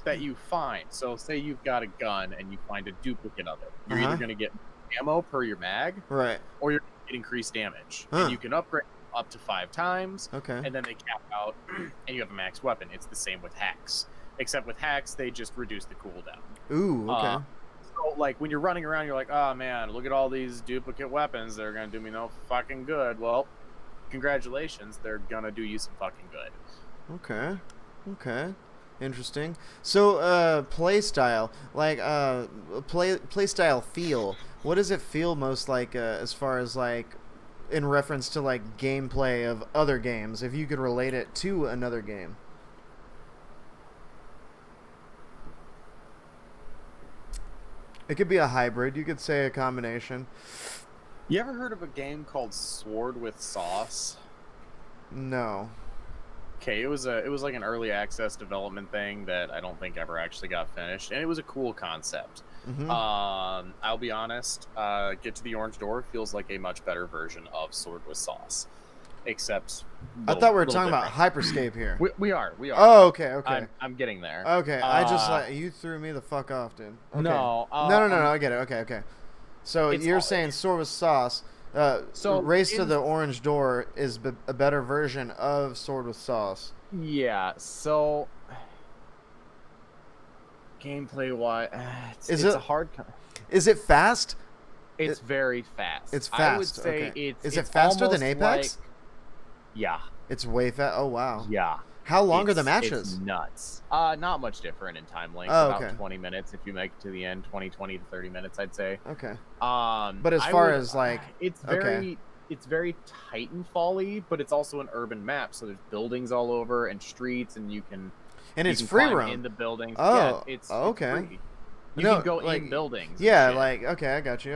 that you find. So say you've got a gun and you find a duplicate of it. You're either going to get ammo per your mag, right, or you're going to get increased damage. And you can upgrade up to 5 times, okay, and then they cap out, and you have a max weapon. It's the same with hacks. Except with hacks, they just reduce the cooldown. Ooh, okay. So, like, when you're running around, you're like, oh, man, look at all these duplicate weapons. They're going to do me no fucking good. Well, congratulations. They're going to do you some fucking good. Okay. Okay. Interesting. So, play style. Like, play style feel. What does it feel most like as far as, like, in reference to, like, gameplay of other games, if you could relate it to another game? It could be a hybrid. You could say a combination. You ever heard of a game called Sword with Sauce? No. Okay, it was like an early access development thing that I don't think ever actually got finished, and it was a cool concept. Mm-hmm. I'll be honest. Get to the Orange Door feels like a much better version of Sword with Sauce. except I thought we were little talking about different. Hyperscape here. We are. Oh, okay. I'm getting there. Okay, I just like you threw me the fuck off, dude. Okay. No, No. I get it. Okay. So It's you're all- saying Sword with Sauce, So Race to in- the Orange Door is a better version of Sword with Sauce. Yeah. So gameplay wise, Is it's it a hard. Is it fast? It's very fast. It's fast. I would say okay. it's it faster than almost Apex? like- yeah. It's way fast. Oh wow. Yeah. How long are the It's matches? nuts. Not much different in time length. Oh, about okay. 20 minutes if you make it to the end. 20 to 30 minutes, I'd say. Okay. But as far as, like, it's okay. very Titanfall-y, but it's also an urban map, so there's buildings all over and streets, and you can it's can free climb roam in the buildings. Oh, Yeah, it's okay. free. You No, can go like, in buildings. and yeah, shit. like okay, I got you.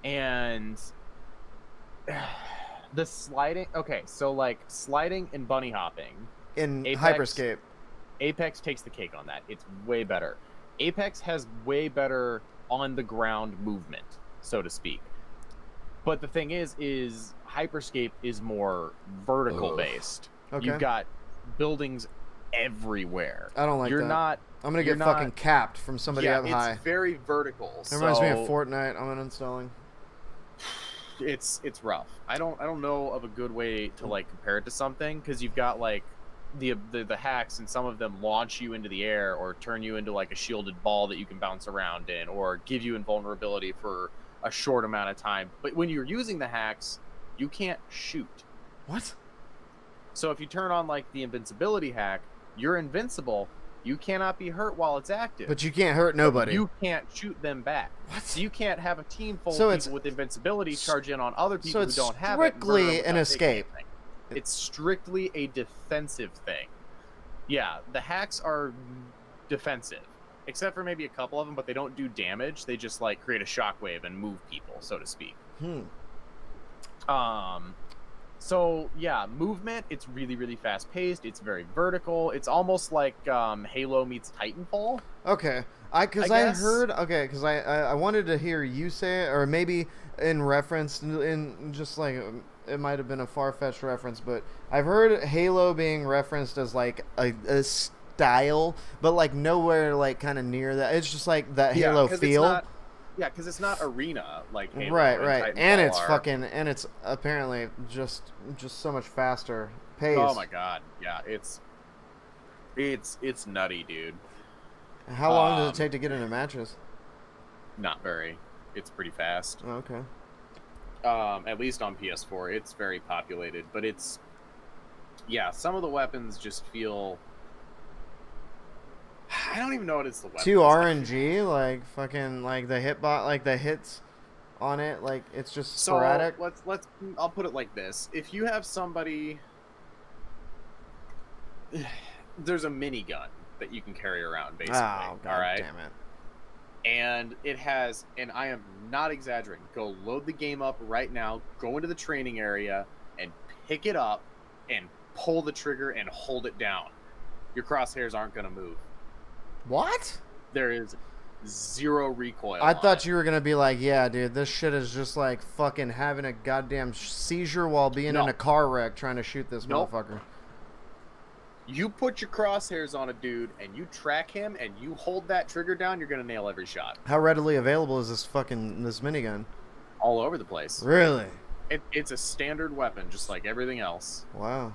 And the sliding. Okay, so like sliding and bunny hopping. In Apex- Hyperscape. Apex takes the cake on that. It's way better. Apex has way better on the ground movement, so to speak. But the thing is Hyperscape is more vertical based. Okay. You've got buildings everywhere. I don't like You're that. not. I'm gonna you're get not- fucking capped from somebody yeah, up it's high. very vertical. It reminds me of so Fortnite. I'm uninstalling. it's rough. I don't know of a good way to like compare it to something, because you've got like the hacks, and some of them launch you into the air or turn you into like a shielded ball that you can bounce around in, or give you invulnerability for a short amount of time. But when you're using the hacks, you can't shoot. What? So if you turn on like the invincibility hack, you're invincible. You cannot be hurt while it's active. But you can't hurt nobody. You can't shoot them back. What? So you can't have a team full So of it's- people with invincibility charge in on other people it's who don't have it. and murder them strictly an without taking escape. anything. It's strictly a defensive thing. Yeah, the hacks are defensive, except for maybe a couple of them, but they don't do damage. They just like create a shockwave and move people, so to speak. So yeah, movement, it's really, really fast paced. It's very vertical. It's almost like Halo meets Titanfall. Okay. I heard. Okay, because I wanted to hear you say it, or maybe in reference, in just like it might have been a far-fetched reference, but I've heard Halo being referenced as like a style, but like nowhere like kind of near that. It's just like that Halo feel. Because it's not arena like Halo Right. and And Titanfall it's are. fucking, and it's apparently just so much faster paced. Oh my god, yeah, it's nutty, dude. How long does it take to get into matches? Not very. It's pretty fast. Oh, okay. At least on PS4, it's very populated, but it's some of the weapons just feel. I don't even know what it's the weapons. Too RNG, like fucking, like the hitbot, like the hits on it, like it's just sporadic. So let's. I'll put it like this: if you have somebody, there's a minigun that you can carry around, basically. Oh, God all right. damn it. And it has, and I am not exaggerating, go load the game up right now, go into the training area, and pick it up, and pull the trigger and hold it down. Your crosshairs aren't going to move. What? There is zero recoil. I on thought it. you were gonna be like, yeah, dude, this shit is just like fucking having a goddamn seizure while being No. in a car wreck trying to shoot this Nope. motherfucker. You put your crosshairs on a dude, and you track him, and you hold that trigger down, you're going to nail every shot. How readily available is this minigun? All over the place. Really? It's a standard weapon, just like everything else. Wow.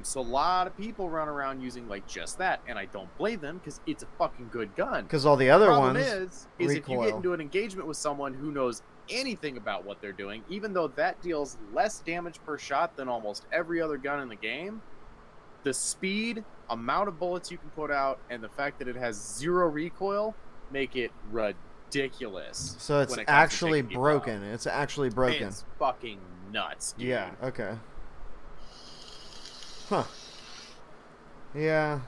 So a lot of people run around using like just that, and I don't blame them because it's a fucking good gun. Because all the other Problem ones is if you recoil. get into an engagement with someone who knows anything about what they're doing, even though that deals less damage per shot than almost every other gun in the game, the speed, amount of bullets you can put out, and the fact that it has zero recoil make it ridiculous. So it's when it comes to actually taking people broken. out. It's actually broken. It's fucking nuts, dude. Yeah, okay. Huh. Yeah.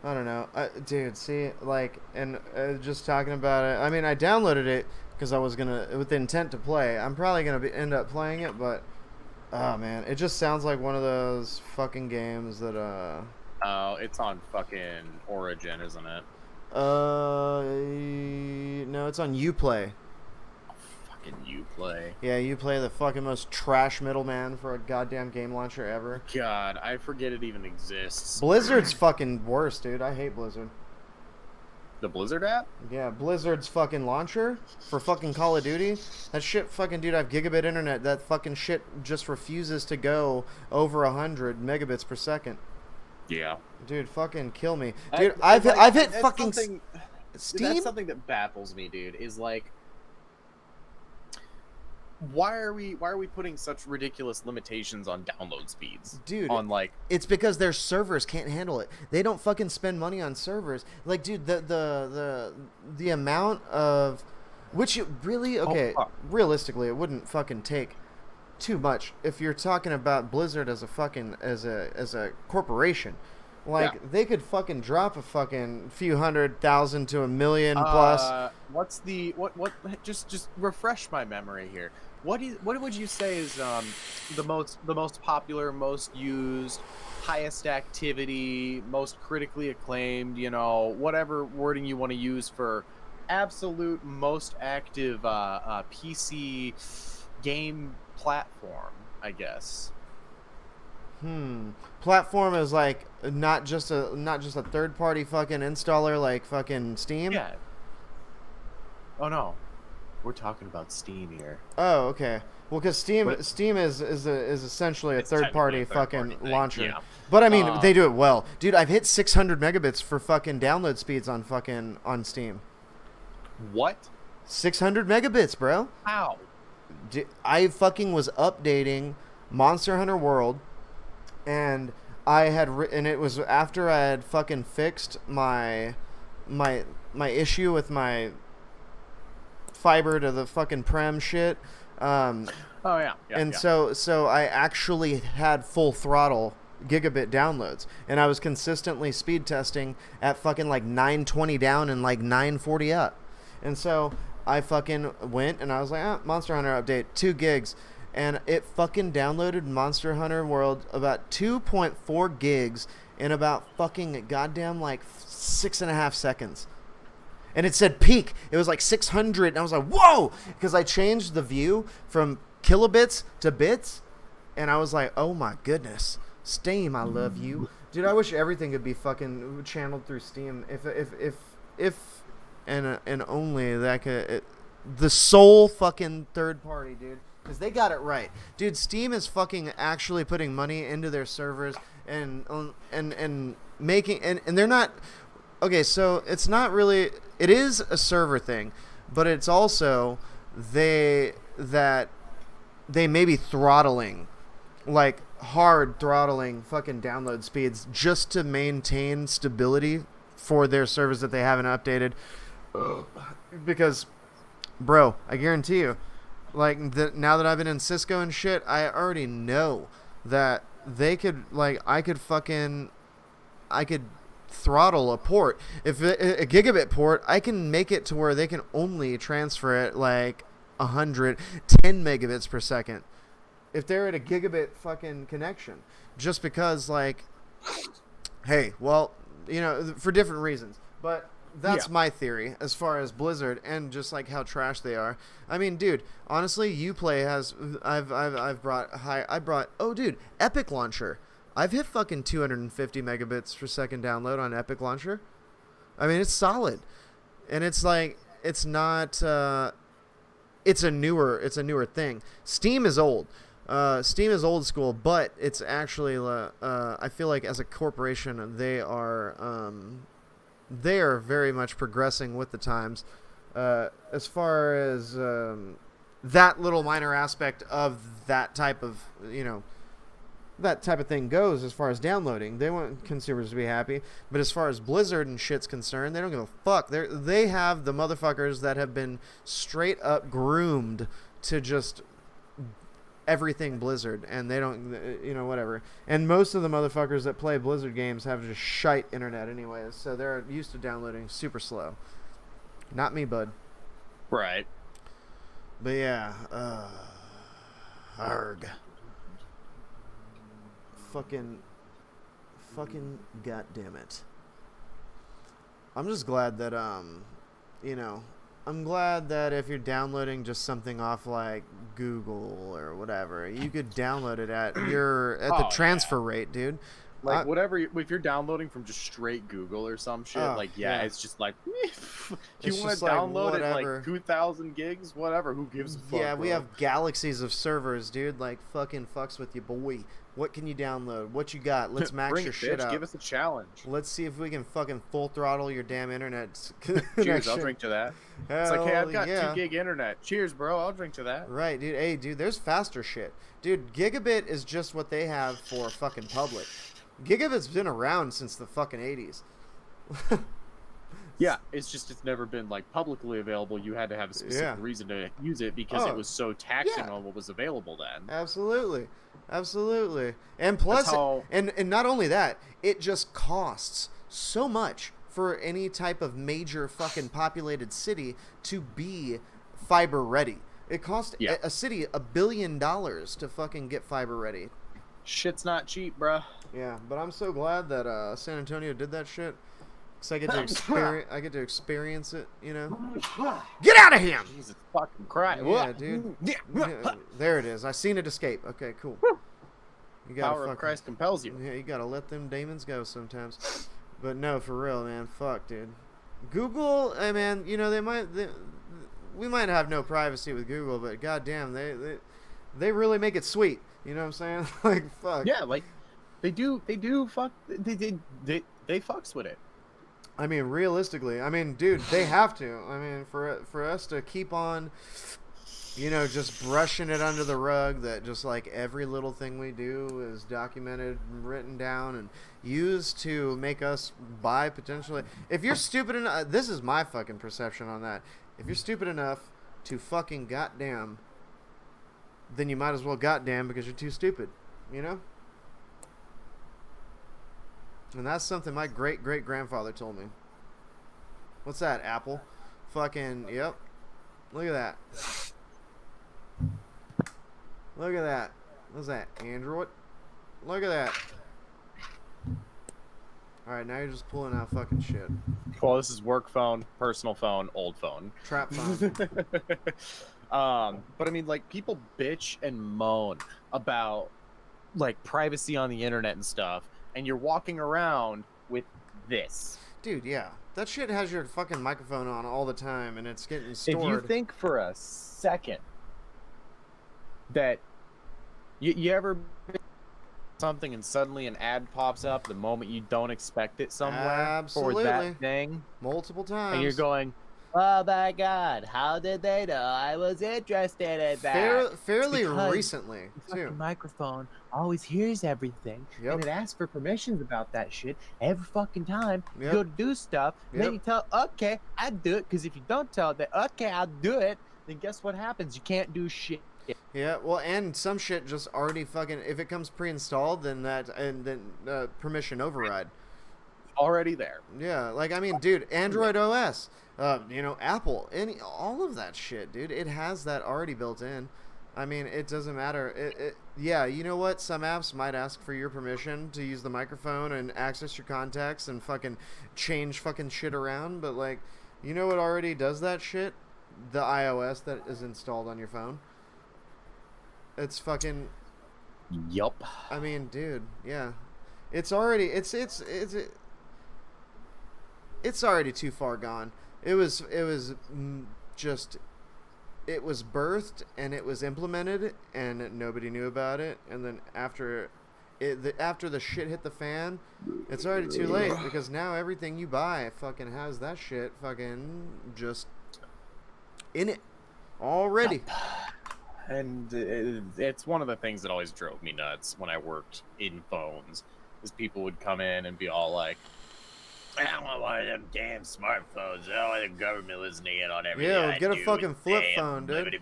I don't know. Dude, see, like, and just talking about it, I mean, I downloaded it because I was with the intent to play. I'm probably going to end up playing it, but, oh, man, it just sounds like one of those fucking games that, Oh, it's on fucking Origin, isn't it? no, it's on Uplay. Fucking Uplay. Yeah, you play the fucking most trash middleman for a goddamn game launcher ever. God, I forget it even exists. Blizzard's fucking worse, dude. I hate Blizzard. The Blizzard app? Yeah, Blizzard's fucking launcher for fucking Call of Duty. That shit fucking, dude, I have gigabit internet. That fucking shit just refuses to go over 100 megabits per second. Yeah. Dude, fucking kill me. Dude, I've hit fucking Steam. That's something that baffles me, dude, is like, why are we putting such ridiculous limitations on download speeds? Dude, on like, it's because their servers can't handle it. They don't fucking spend money on servers. Like, dude, the amount of, which it really, okay, realistically, it wouldn't fucking take too much if you're talking about Blizzard as a fucking as a corporation. Like, yeah, they could fucking drop a fucking few 100,000 to 1,000,000 plus. What's the what? Just refresh my memory here. What would you say is the most popular, most used, highest activity, most critically acclaimed? You know, whatever wording you want to use for absolute most active PC game platform, I guess. Platform is like not just a third party fucking installer like fucking Steam. Yeah. Oh no, we're talking about Steam here. Oh, okay. Well, because Steam is essentially a third party fucking launcher. Yeah. But I mean, they do it well, dude. I've hit 600 megabits for fucking download speeds on Steam. What? 600 megabits, bro. How? I fucking was updating Monster Hunter World. And I had, and it was after I had fucking fixed my issue with my fiber to the fucking prem shit. Oh yeah. And so I actually had full throttle gigabit downloads, and I was consistently speed testing at fucking like 920 down and like 940 up. And so I fucking went and I was like, Monster Hunter update 2 gigs. And it fucking downloaded Monster Hunter World about 2.4 gigs in about fucking goddamn like 6.5 seconds. And it said peak. It was like 600. And I was like, whoa! Because I changed the view from kilobits to bits. And I was like, oh my goodness. Steam, I love you. Dude, I wish everything could be fucking channeled through Steam. If and only that could... the sole fucking third party, dude. Because they got it right. Dude, Steam is fucking actually putting money into their servers and making... And they're not... Okay, so it's not really... It is a server thing, but it's also they may be throttling, like hard throttling fucking download speeds just to maintain stability for their servers that they haven't updated. Because, bro, I guarantee you, like, now that I've been in Cisco and shit, I already know that they could, like, I could throttle a port. If a gigabit port, I can make it to where they can only transfer it, like, 110 megabits per second. If they're at a gigabit fucking connection. Just because, like, hey, well, you know, for different reasons. But... that's my theory as far as Blizzard and just like how trash they are. I mean, dude, honestly, Uplay has I brought Epic Launcher. I've hit fucking 250 megabits per second download on Epic Launcher. I mean, it's solid. And it's like it's not it's a newer thing. Steam is old. Steam is old school, but it's actually I feel like as a corporation they are very much progressing with the times as far as that little minor aspect of that type of thing goes. As far as downloading, they want consumers to be happy, but as far as Blizzard and shit's concerned, they don't give a fuck. They have the motherfuckers that have been straight up groomed to just everything Blizzard, and they don't, whatever. And most of the motherfuckers that play Blizzard games have just shite internet anyways, so they're used to downloading super slow. Not me, bud. Right. But yeah, arg. Fucking goddamn it. I'm just glad that, I'm glad that if you're downloading just something off like Google or whatever, you could download it at the transfer rate, dude. Like whatever, if you're downloading from just straight Google or some shit, like it's just like you want to download it like 2,000 gigs, whatever. Who gives a fuck? Yeah, we have galaxies of servers, dude. Like fucking fucks with you, boy. What can you download? What you got? Let's max your shit up. Give us a challenge. Let's see if we can fucking full throttle your damn internet. Cheers, I'll drink to that. It's like, hey, I've got 2 gig internet. Cheers, bro. I'll drink to that. Right, dude. Hey, dude, there's faster shit. Dude, gigabit is just what they have for fucking public. Gigabit's been around since the fucking 80s. Yeah, it's never been like publicly available. You had to have a specific reason to use it because it was so taxing on what was available then. Absolutely. And plus, and not only that, it just costs so much for any type of major fucking populated city to be fiber ready. It costs a city $1 billion to fucking get fiber ready. Shit's not cheap, bruh. Yeah, but I'm so glad that San Antonio did that shit. Cause I get to experience it, you know. Get out of here! Jesus fucking Christ! Yeah, dude. Yeah, there it is. I seen it escape. Okay, cool. You gotta Power of Christ compels you. Yeah, you gotta let them demons go sometimes. But no, for real, man. Fuck, dude. Google, hey, man. You know we might have no privacy with Google, but goddamn, they really make it sweet. You know what I'm saying? Like, fuck. Yeah, like they do fuck. They fucks with it. I mean, realistically, dude, they have to. I mean, for us to keep on, you know, just brushing it under the rug that just like every little thing we do is documented and written down and used to make us buy potentially. If you're stupid enough, this is my fucking perception on that. If you're stupid enough to fucking goddamn, then you might as well goddamn because you're too stupid, you know? And that's something my great-great-grandfather told me. What's that, Apple? Fucking, yep. Look at that. Look at that. What's that, Android? Look at that. Alright, now you're just pulling out fucking shit. Well, this is work phone, personal phone, old phone. Trap phone. But I mean, like, people bitch and moan about, like, privacy on the internet and stuff. And you're walking around with this. Dude, yeah. That shit has your fucking microphone on all the time, and it's getting stored. If you think for a second that you ever something and suddenly an ad pops up the moment you don't expect it somewhere for that thing. Multiple times. And you're going, oh my god, how did they know I was interested in that? Fairly recently, too. The microphone always hears everything, and it asks for permissions about that shit every fucking time you go to do stuff. Then you tell, okay, I do it, because if you don't tell it that, okay, I'll do it, then guess what happens? You can't do shit. Yeah, well, and some shit just already fucking, if it comes pre-installed, then permission override. Already there. Yeah, like, I mean, dude, Android OS, you know, Apple, all of that shit, dude, it has that already built in. I mean, it doesn't matter. Yeah, you know what? Some apps might ask for your permission to use the microphone and access your contacts and fucking change fucking shit around, but, like, you know what already does that shit? The iOS that is installed on your phone. It's fucking... Yup. I mean, dude, yeah. It's already... It's already too far gone. It was just... It was birthed and it was implemented and nobody knew about it. And then after the shit hit the fan, it's already too late because now everything you buy fucking has that shit fucking just in it already. And it's one of the things that always drove me nuts when I worked in phones, is people would come in and be all like, I don't want one of them damn smartphones. I don't want the government listening in on everything. Yeah, get a fucking flip phone, dude.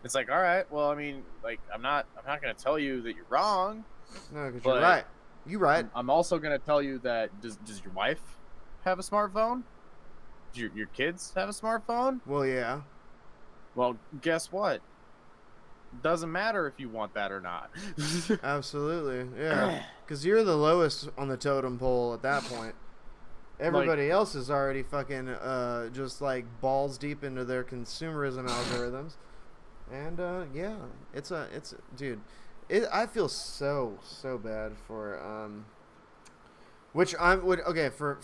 It's like, all right, well, I mean, like, I'm not gonna tell you that you're wrong. No, because you're right. You're right. I'm also gonna tell you that does your wife have a smartphone? Do your kids have a smartphone? Well, yeah. Well, guess what? Doesn't matter if you want that or not. Absolutely, yeah. Because you're the lowest on the totem pole at that point. Everybody else is already fucking just like balls deep into their consumerism algorithms, and dude, I feel so bad for which I would okay for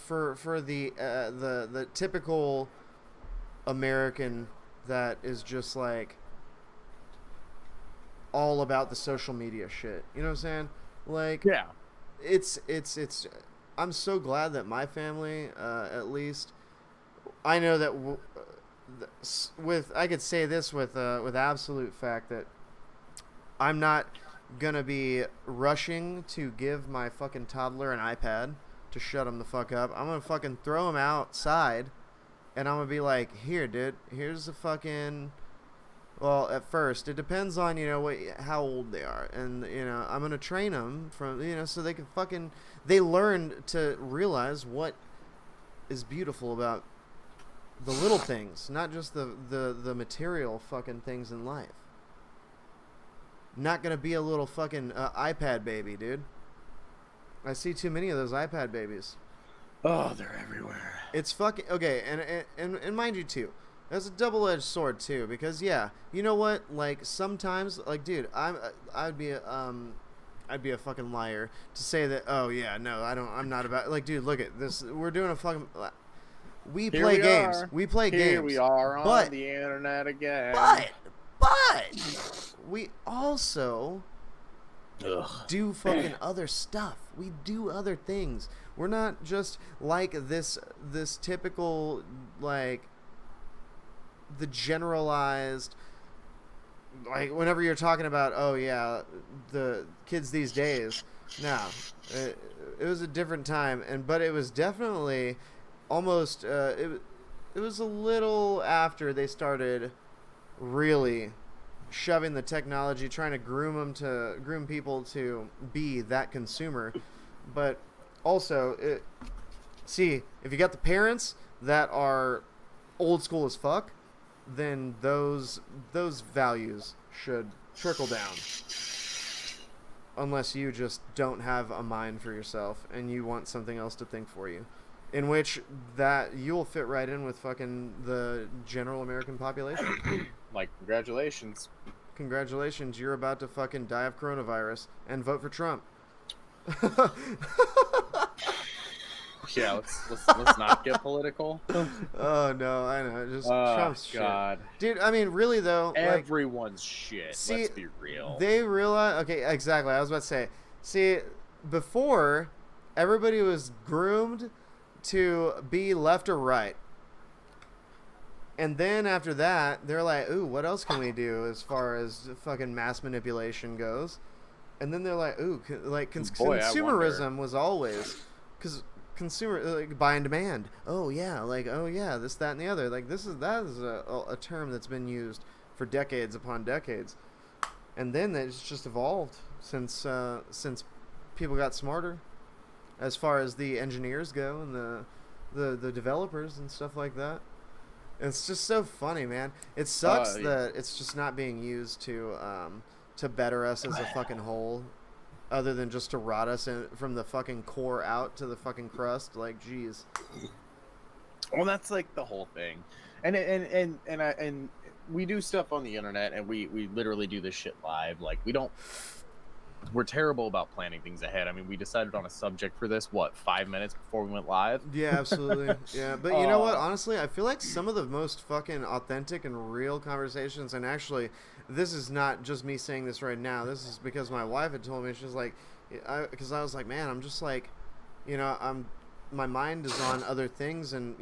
the typical American that is just like all about the social media shit. You know what I'm saying? Like, Yeah. It's I'm so glad that my family, at least, I know that with I could say this with absolute fact that I'm not gonna be rushing to give my fucking toddler an iPad to shut him the fuck up. I'm gonna fucking throw him outside, and I'm gonna be like, here, dude, here's the fucking. Well, at first, it depends on, how old they are. And, I'm going to train them from, so they can they learn to realize what is beautiful about the little things, not just the material fucking things in life. Not going to be a little fucking iPad baby, dude. I see too many of those iPad babies. Oh, they're everywhere. It's fucking, okay, and mind you, too. That's a double-edged sword too, because you know what? Like sometimes, like dude, I'd be a fucking liar to say that. Oh yeah, no, I'm not about. Like dude, look at this. We're doing a fucking. We play games. We play games. Here we are on the internet again. But we also do fucking other stuff. We do other things. We're not just like this typical like. The generalized, like whenever you're talking about, oh yeah, the kids these days. No, it was a different time, but it was definitely almost. It was a little after they started really shoving the technology, trying to groom people to be that consumer, but also see if you got the parents that are old school as fuck. Then those values should trickle down. Unless you just don't have a mind for yourself and you want something else to think for you. In which that you'll fit right in with fucking the general American population. Like, congratulations. Congratulations, you're about to fucking die of coronavirus and vote for Trump. Yeah, let's not get political. Oh no, I know. Just Trump's God. shit. Dude, I mean really though, everyone's shit. See, let's be real. They realize okay, exactly. I was about to say. See, before everybody was groomed to be left or right. And then after that, they're like, "Ooh, what else can we do as far as fucking mass manipulation goes?" And then they're like, "Ooh, consumerism was always cuz consumer like buy and demand. Oh yeah, this, that, and the other. Like that is a term that's been used for decades upon decades, and then it's just evolved since people got smarter, as far as the engineers go and the developers and stuff like that. It's just so funny, man. It sucks that it's just not being used to better us as a fucking whole. Other than just to rot us from the fucking core out to the fucking crust, like, geez. Well, that's like the whole thing, and we do stuff on the internet, and we literally do this shit live. Like we're terrible about planning things ahead. I mean, we decided on a subject for this 5 minutes before we went live. Yeah, absolutely. Yeah, but you know what? Honestly, I feel like some of the most fucking authentic and real conversations, and actually, this is not just me saying this right now. This is because my wife had told me. She's like, because I was like, man, I'm just like, my mind is on other things, and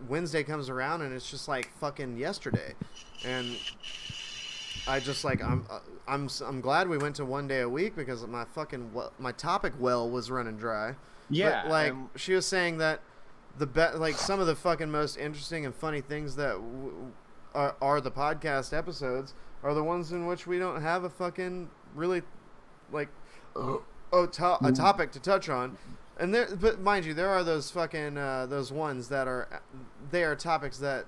Wednesday comes around and it's just like fucking yesterday, and I just like I'm glad we went to one day a week because my fucking my topic well was running dry. Yeah, but, like she was saying that like some of the fucking most interesting and funny things that are the podcast episodes are the ones in which we don't have a fucking really like a topic to touch on. And but mind you, there are those fucking those ones that are topics that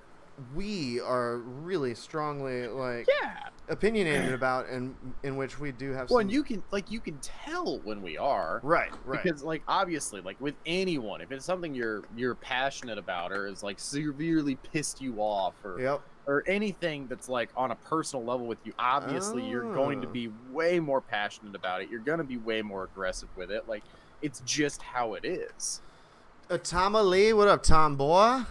we are really strongly like. Yeah, opinionated about, and in which we do have Well, some... and you can tell when we are, right because like obviously like with anyone, if it's something you're passionate about or is like severely pissed you off Yep. or anything that's like on a personal level with you, obviously you're going to be way more passionate about it. You're going to be way more aggressive with it. Like it's just how it is. Tom Lee, what up, Tom boy?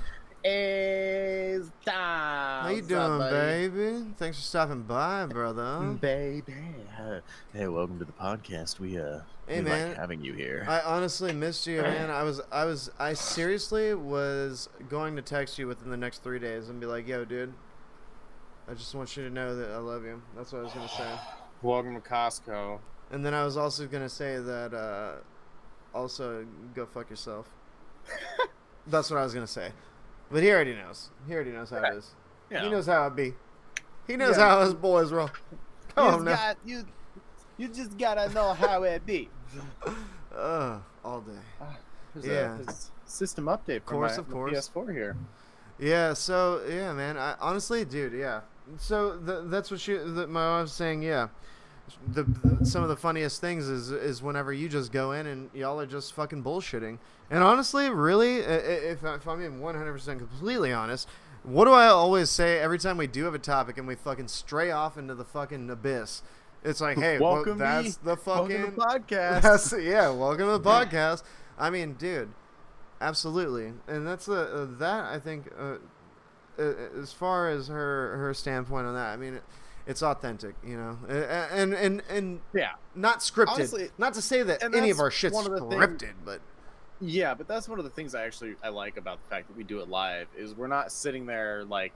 It's time. How you doing, baby? Thanks for stopping by, brother. Baby. Hey, welcome to the podcast. We man, like having you here. I honestly missed you, man. I seriously was going to text you within the next 3 days and be like, yo, dude, I just want you to know that I love you. That's what I was gonna say. Welcome to Costco. And then I was also gonna say that also go fuck yourself. That's what I was gonna say. But he already knows. He already knows how it is. Yeah. He knows how it be. He knows how us boys roll. Come on now. You just gotta know how it be. All day. Yeah. System update for my PS4 here. Yeah. So yeah, man. I honestly, dude. Yeah. So that's what my wife was saying. Yeah. Some of the funniest things is whenever you just go in and y'all are just fucking bullshitting. And honestly, really, if I'm being 100% completely honest, what do I always say every time we do have a topic and we fucking stray off into the fucking abyss? It's like, hey, welcome to the podcast. Welcome to the podcast. I mean, dude, absolutely. And that's that I think as far as her standpoint on that, I mean, it's authentic, you know, and yeah, not scripted. Honestly, not to say that any of our shit's scripted, but yeah, but that's one of the things I like about the fact that we do it live is we're not sitting there like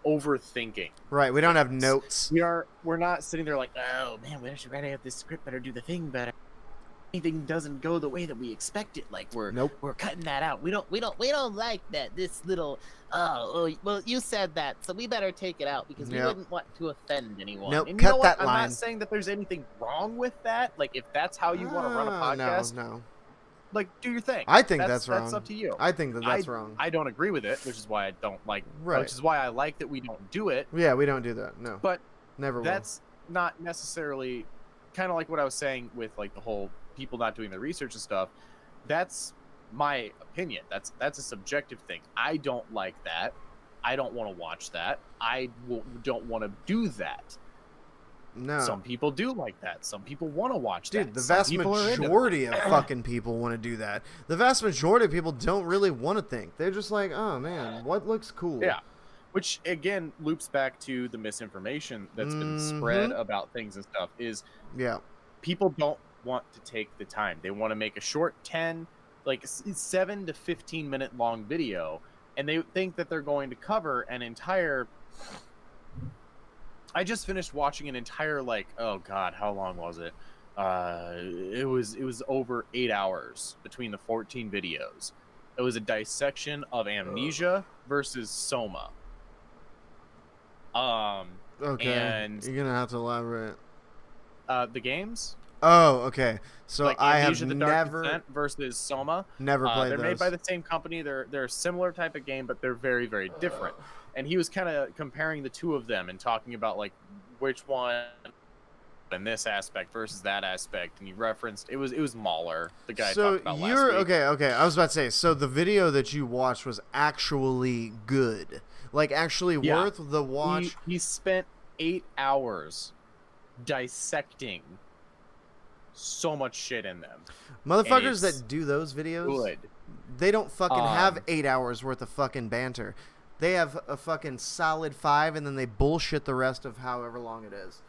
overthinking. Right, we don't have notes. We're not sitting there like, oh man, we should write out this script better, do the thing better. Anything doesn't go the way that we expect it. Like we're cutting that out. We don't like that. This little well, you said that, so we better take it out because we wouldn't want to offend anyone. Nope, and cut that line. I'm not saying that there's anything wrong with that. Like if that's how you want to run a podcast, no. Like do your thing. I think that's wrong. That's up to you. I think that's wrong. I don't agree with it, which is why I don't like. Right. Which is why I like that we don't do it. Yeah, we don't do that. No. But never. That's not necessarily kind of like what I was saying with like the whole people not doing the research and stuff. That's my opinion. That's a subjective thing. I don't like that. I don't want to watch that. I don't want to do that. No. Some people do like that. Some people want to watch that. Dude, the vast majority of fucking people want to do that. The vast majority of people don't really want to think. They're just like, oh man, what looks cool? Yeah. Which again loops back to the misinformation that's been spread about things and stuff. Is people don't want to take the time. They want to make a short 7 to 15 minute long video, and they think that they're going to cover an entire. I just finished watching an entire oh god, how long was it? It was over 8 hours between the 14 videos. It was a dissection of Amnesia versus Soma. Okay. And you're gonna have to elaborate. The games. Oh, okay. So like I Amnesia, have the Dark Descent versus Soma. Never played they're those. made by the same company. They're a similar type of game, but they're very, very different. And he was kind of comparing the two of them and talking about like which one in this aspect versus that aspect. And he referenced it was Mahler, the guy I talked about last week. Okay. I was about to say, so the video that you watched was actually good, like actually worth the watch. He spent 8 hours dissecting so much shit in them. Motherfuckers that do those videos, they don't fucking have 8 hours worth of fucking banter. They have a fucking solid 5, and then they bullshit the rest of however long it is.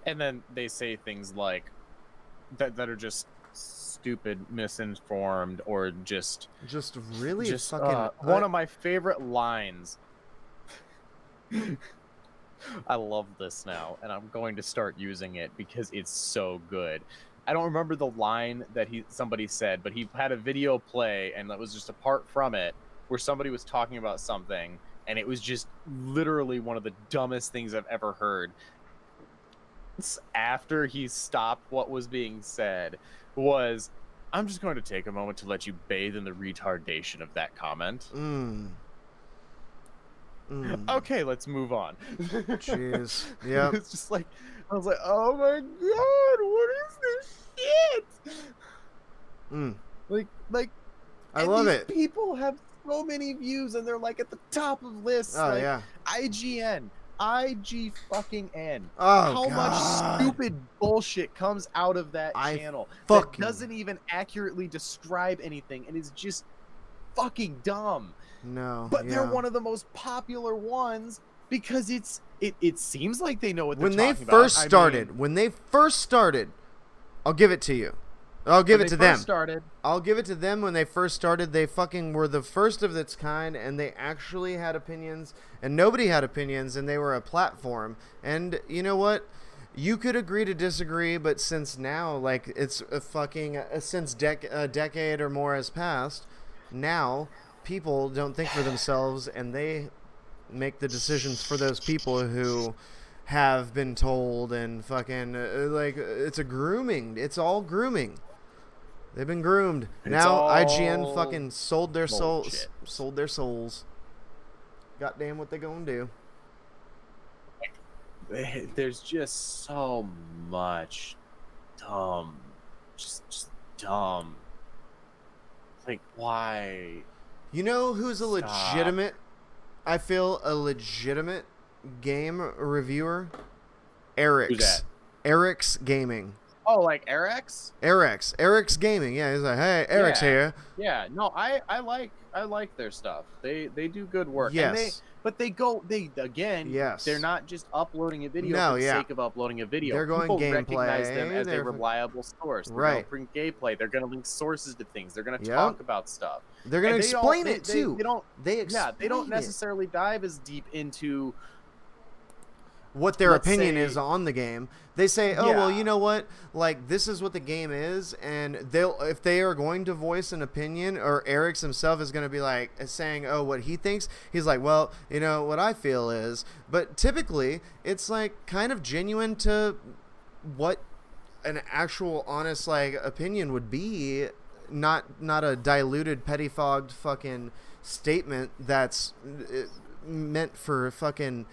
And then they say things like that are just stupid, misinformed, or just really fucking. One of my favorite lines. I love this now, and I'm going to start using it because it's so good. I don't remember the line that somebody said, but he had a video play, and that was just apart from it, where somebody was talking about something, and it was just literally one of the dumbest things I've ever heard. After he stopped what was being said was, I'm just going to take a moment to let you bathe in the retardation of that comment. Okay, let's move on. Jeez. Yep. It's just like, I was like, oh my god, what is this shit? Like, I and love these it. people have so many views, and they're like at the top of lists. Oh, like yeah. IGN, IG fucking N. Oh, How much God. stupid bullshit comes out of that I channel fucking- that doesn't even accurately describe anything and is just fucking dumb. No. But they're yeah. one of the most popular ones because it seems like they know what they're When they talking first about. started, when they first started, I'll give it to you. I'll give it to them. I'll give it to them. When they first started, they fucking were the first of its kind, and they actually had opinions, and nobody had opinions, and they were a platform. And you know what? You could agree to disagree, but since now, like, it's a fucking since a decade or more has passed, now people don't think for themselves, and they make the decisions for those people who have been told, and fucking like, it's a grooming. It's all grooming. They've been groomed. Now IGN fucking sold their souls. Sold their souls. Goddamn, what they gonna do? There's just so much dumb, just dumb. Like, why? You know who's a legitimate? I feel a legitimate game reviewer. Eric's. Who's that? Eric's Gaming. Oh, like Eric's? Eric's Gaming. Yeah, he's like, hey, Eric's here. Yeah, no, I like their stuff. They do good work. Yes. But they again. Yes. They're not just uploading a video No, for the yeah. sake of uploading a video. They're going People gameplay. recognize them as a reliable source. They're Right. gonna bring gameplay. They're gonna link sources to things. They're gonna Yep. talk about stuff. They're gonna And explain it too. They don't. They explain Yeah, they don't it. necessarily dive as deep into what their let's opinion say- is on the game. They say, oh, well, Yeah. you know what? Like, this is what the game is, and if they are going to voice an opinion, or Eric's himself is going to be like saying, oh, what he thinks, he's like, well, you know, what I feel is. But typically, it's like kind of genuine to what an actual honest like opinion would be, not a diluted, pettifogged fucking statement that's meant for fucking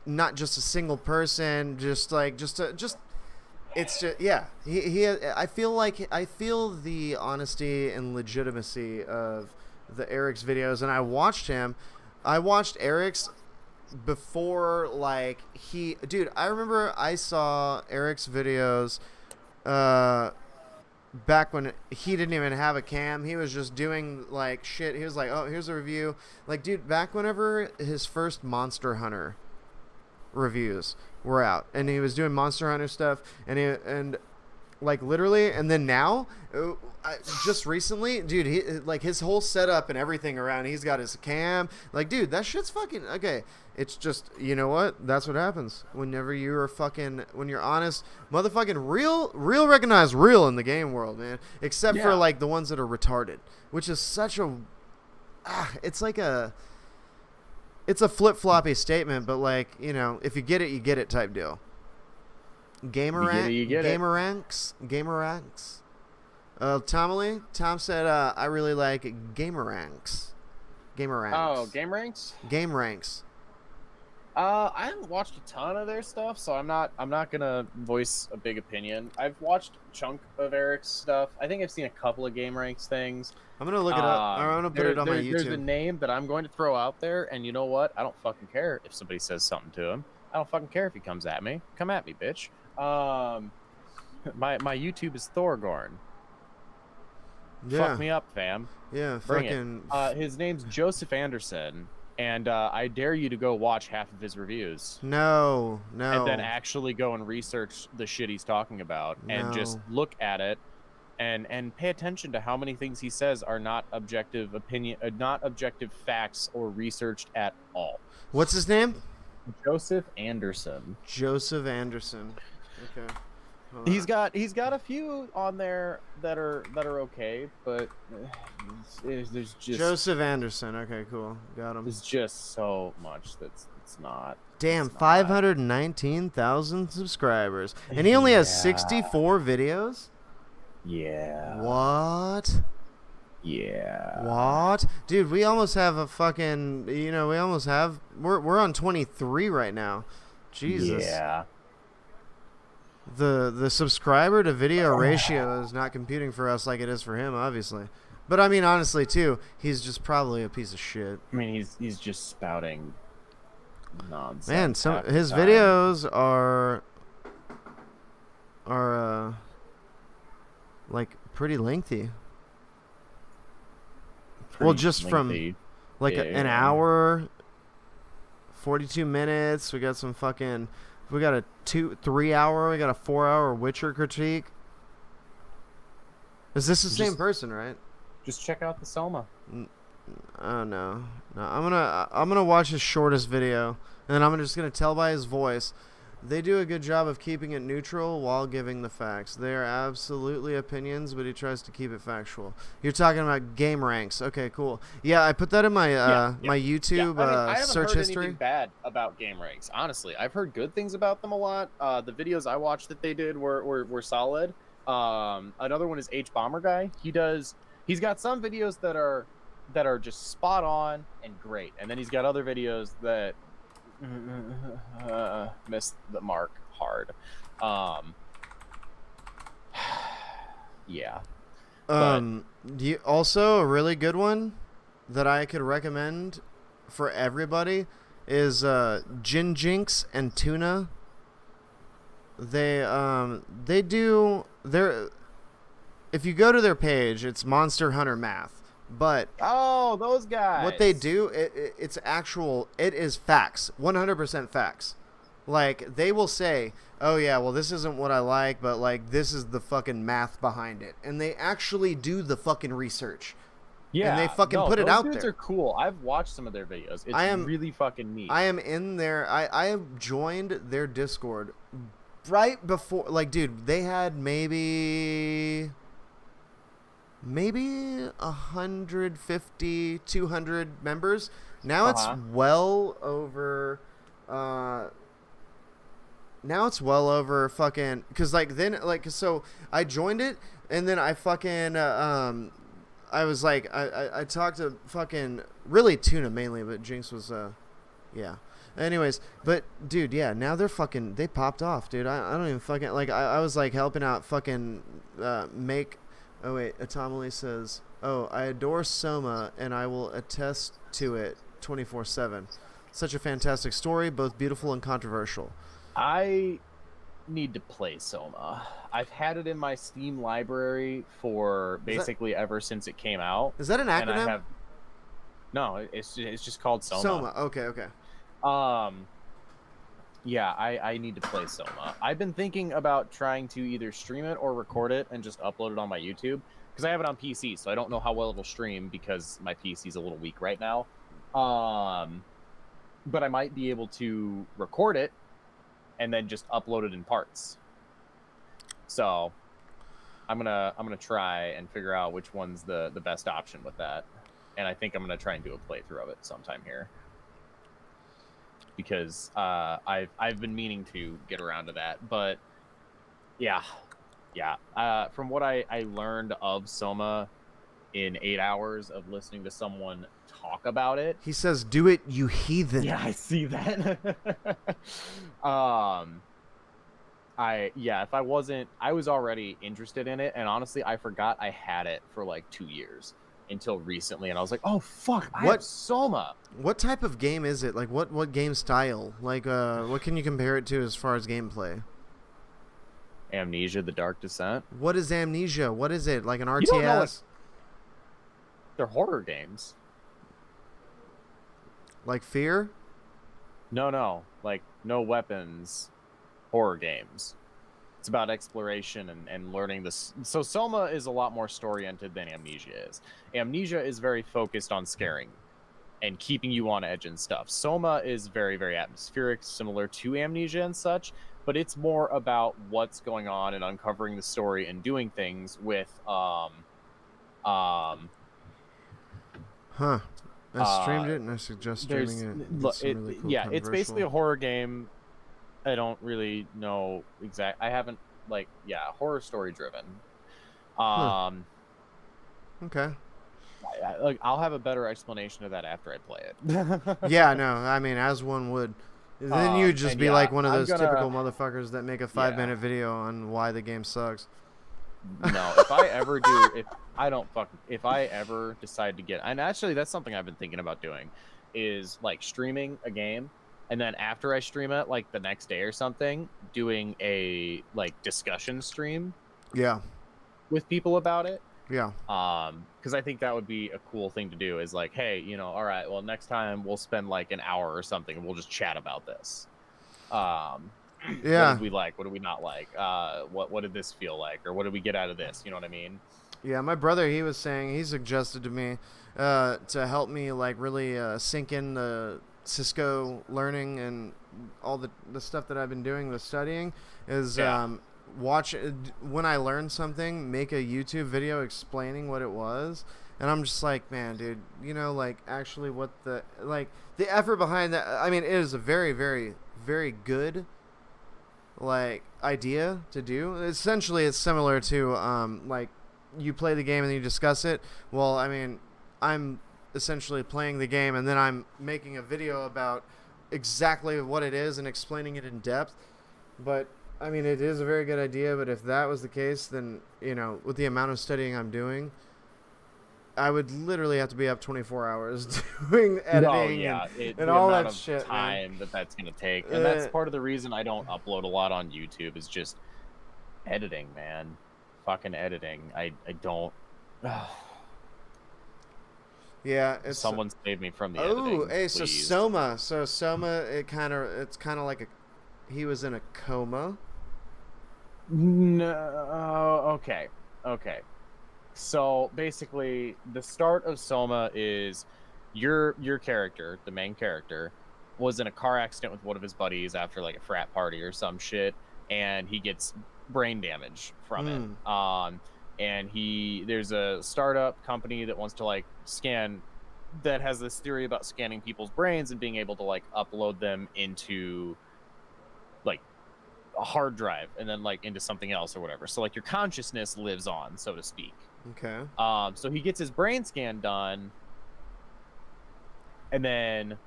not just a single person, it's just yeah. I feel the honesty and legitimacy of the Eric's videos, and I watched Eric's before, like, dude, I remember I saw Eric's videos back when he didn't even have a cam. He was just doing like shit. He was like, oh, here's a review. Like, dude, back whenever his first Monster Hunter reviews were out, and he was doing Monster Hunter stuff, and like literally, and then now, just recently, dude, he like his whole setup and everything around, he's got his cam, like, dude, that shit's fucking okay. It's just, you know what, that's what happens whenever you're when you're honest, motherfucking real recognize real in the game world, man, except for like the ones that are retarded, which is such a it's like it's a flip-floppy statement, but like, you know, if you get it, you get it type deal. Gamer ranks. Tom said, I really like gamer ranks. Oh, game ranks. Game ranks. I haven't watched a ton of their stuff, so I'm not gonna voice a big opinion. I've watched a chunk of Eric's stuff. I think I've seen a couple of game ranks things. I'm gonna look it up. I'm gonna put it on my YouTube. There's a name that I'm going to throw out there, and you know what? I don't fucking care if somebody says something to him. I don't fucking care if he comes at me. Come at me, bitch. My YouTube is Thorgorn. Yeah. Fuck me up, fam. Yeah, Bring it. His name's Joseph Anderson, and I dare you to go watch half of his reviews. No. And then actually go and research the shit he's talking about, and just look at it, and pay attention to how many things he says are not objective not objective facts or researched at all. What's his name? Joseph Anderson. Okay. He's got a few on there that are okay, but there's just Joseph Anderson. Okay, cool. Got him. There's just so much it's not. Damn, it's not. 519,000 subscribers, and he only has 64 videos. Yeah. What? Yeah. What? Dude, we almost have a fucking, we almost have, we're on 23 right now. Jesus. Yeah. The subscriber to video ratio is not computing for us like it is for him, obviously. But I mean, honestly, too, he's just probably a piece of shit. I mean, he's just spouting nonsense. Man, his time. videos are like pretty lengthy. Well, just lengthy. from like an hour, 42 minutes. We got some fucking. We got a 3 hour. We got a 4 hour Witcher critique. Is this the same person, right? Just check out the Soma. Oh no, I'm gonna watch his shortest video, and then I'm just gonna tell by his voice. They do a good job of keeping it neutral while giving the facts. They are absolutely opinions, but he tries to keep it factual. You're talking about game ranks. Okay, cool. Yeah, I put that in my my YouTube I haven't search heard history. anything bad about game ranks. Honestly, I've heard good things about them a lot. The videos I watched that they did were solid. Another one is H Bomber Guy. He's got some videos that are just spot on and great, and then he's got other videos that missed the mark hard. Yeah. Also a really good one that I could recommend for everybody is Gin Jinx and Tuna. They do their, if you go to their page, it's Monster Hunter Math. But those guys. What they do, it is facts, 100% facts. Like, they will say, "Oh yeah, well this isn't what I like, but like this is the fucking math behind it," and they actually do the fucking research. Yeah, and they fucking put it out there. Those dudes are cool. I've watched some of their videos. It's really fucking neat. I am in there. I have joined their Discord right before. Like, dude, they had maybe 150, 200 members. Now it's well over. Now it's well over fucking. Cause like then like so I joined it and then I fucking I was like I talked to fucking really Tuna mainly, but Jinx was yeah. Anyways, but dude, yeah, now they popped off, dude. I don't even fucking like I was like helping out fucking make. Oh wait, Atomali says, "Oh, I adore Soma, and I will attest to it 24/7. Such a fantastic story, both beautiful and controversial." I need to play Soma. I've had it in my Steam library for basically ever since it came out. Is that an acronym? No, it's just called Soma. Soma. Okay. Yeah, I need to play Soma. I've been thinking about trying to either stream it or record it and just upload it on my YouTube, because I have it on PC, so I don't know how well it'll stream because my PC is a little weak right now. But I might be able to record it and then just upload it in parts. So I'm gonna try and figure out which one's the best option with that, and I think I'm gonna try and do a playthrough of it sometime here. Because I've been meaning to get around to that, but yeah. From what I learned of Soma in 8 hours of listening to someone talk about it, he says, "Do it, you heathen." Yeah, I see that. If I was already interested in it, and honestly, I forgot I had it for like 2 years. Until recently, and I was like, "Oh fuck, I have Soma." What type of game is it? Like, what game style? Like, what can you compare it to as far as gameplay? Amnesia: The Dark Descent. What is Amnesia? What is it? Like an RTS? You don't know they're horror games. Like Fear? No, like no weapons, horror games. It's about exploration and learning this. So Soma is a lot more story-oriented than Amnesia is. Amnesia is very focused on scaring and keeping you on edge and stuff. Soma is very, very atmospheric, similar to Amnesia and such, but it's more about what's going on and uncovering the story and doing things with I streamed it and I suggest streaming it. Really cool, it's basically a horror game. I don't really know I haven't horror story driven. Okay. Like, I'll have a better explanation of that after I play it. Yeah, no, I mean, as one would. Then you'd just And be yeah, like one of I'm those typical gonna, motherfuckers that make a yeah, 5-minute video on why the game sucks. no, if I ever do, if I don't fucking, if I ever decide to get, and actually that's something I've been thinking about doing, is like streaming a game, and then after I stream it, like the next day or something, doing a like discussion stream Yeah, with people about it. yeah. Because I think that would be a cool thing to do, is like, hey, you know, all right, well, next time we'll spend like an hour or something and we'll just chat about this. What Yeah. did we like? What did we not like? What did this feel like? Or what did we get out of this? You know what I mean? Yeah, my brother, he was saying, he suggested to me to help me like really sink in the Cisco learning and all the stuff that I've been doing, the studying, is Yeah. watch when I learn something, make a YouTube video explaining what it was. And I'm just like, man, dude, you know, like actually what the effort behind that. I mean, it is a very, very, very good like idea to do. Essentially, it's similar to like you play the game and you discuss it. Well, I mean, I'm essentially playing the game and then I'm making a video about exactly what it is and explaining it in depth. But I mean, it is a very good idea. But if that was the case, then you know, with the amount of studying I'm doing, I would literally have to be up 24 hours doing editing Oh yeah, and the all amount that of shit, man. time that's gonna take, and that's Uh, part of the reason I don't upload a lot on YouTube, is just editing, man. Fucking editing. I don't. yeah, it's Someone save me from the oh, editing, hey, so please. Soma, it's kind of like he was in a coma. No, okay. So basically, the start of Soma is your character, the main character, was in a car accident with one of his buddies after like a frat party or some shit, and he gets brain damage from it. Hmm. And there's a startup company that wants to like scan, that has this theory about scanning people's brains and being able to like upload them into like a hard drive and then like into something else or whatever. So like your consciousness lives on, so to speak. Okay. So he gets his brain scan done and then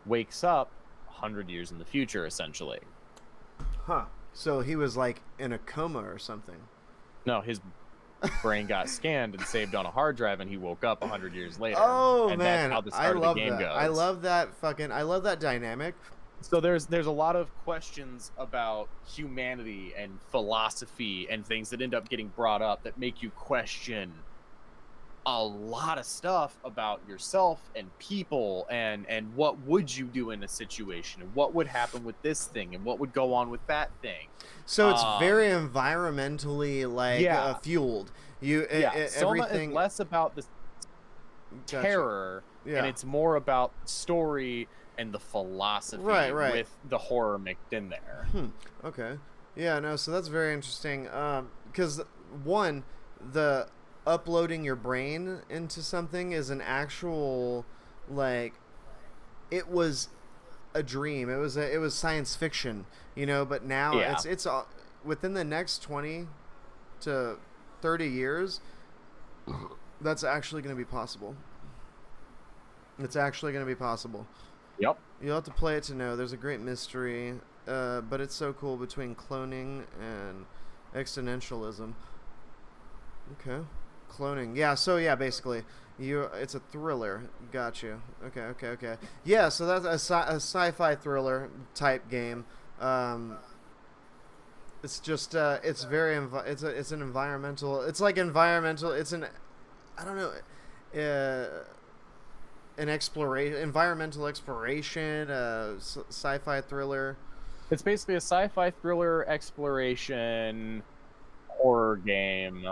wakes up 100 years in the future, essentially. Huh. So he was like in a coma or something. No, his brain got scanned and saved on a hard drive, and he woke up 100 years later. Oh and man, that's how the I start of the love game that. goes. I love that dynamic. So there's a lot of questions about humanity and philosophy and things that end up getting brought up that make you question a lot of stuff about yourself and people, and what would you do in a situation, and what would happen with this thing, and what would go on with that thing. So it's very environmentally like Yeah. fueled. Soma Everything. is less about the Gotcha. terror, Yeah. and it's more about story and the philosophy, Right. with the horror mixed in there. Okay. Yeah. No. So that's very interesting. Because one, the uploading your brain into something is an actual, like, it was a dream. It was science fiction, you know. But now Yeah. it's within the next 20 to 30 years, that's actually going to be possible. It's actually going to be possible. Yep. You'll have to play it to know. There's a great mystery, but it's so cool between cloning and existentialism. Okay, cloning. Yeah. So yeah, basically, it's a thriller. Got you. Okay. Yeah. So that's a sci-fi thriller type game. It's just it's very it's an environmental. It's like environmental. It's an I don't know. An exploration, environmental exploration, sci-fi thriller. It's basically a sci-fi thriller exploration horror game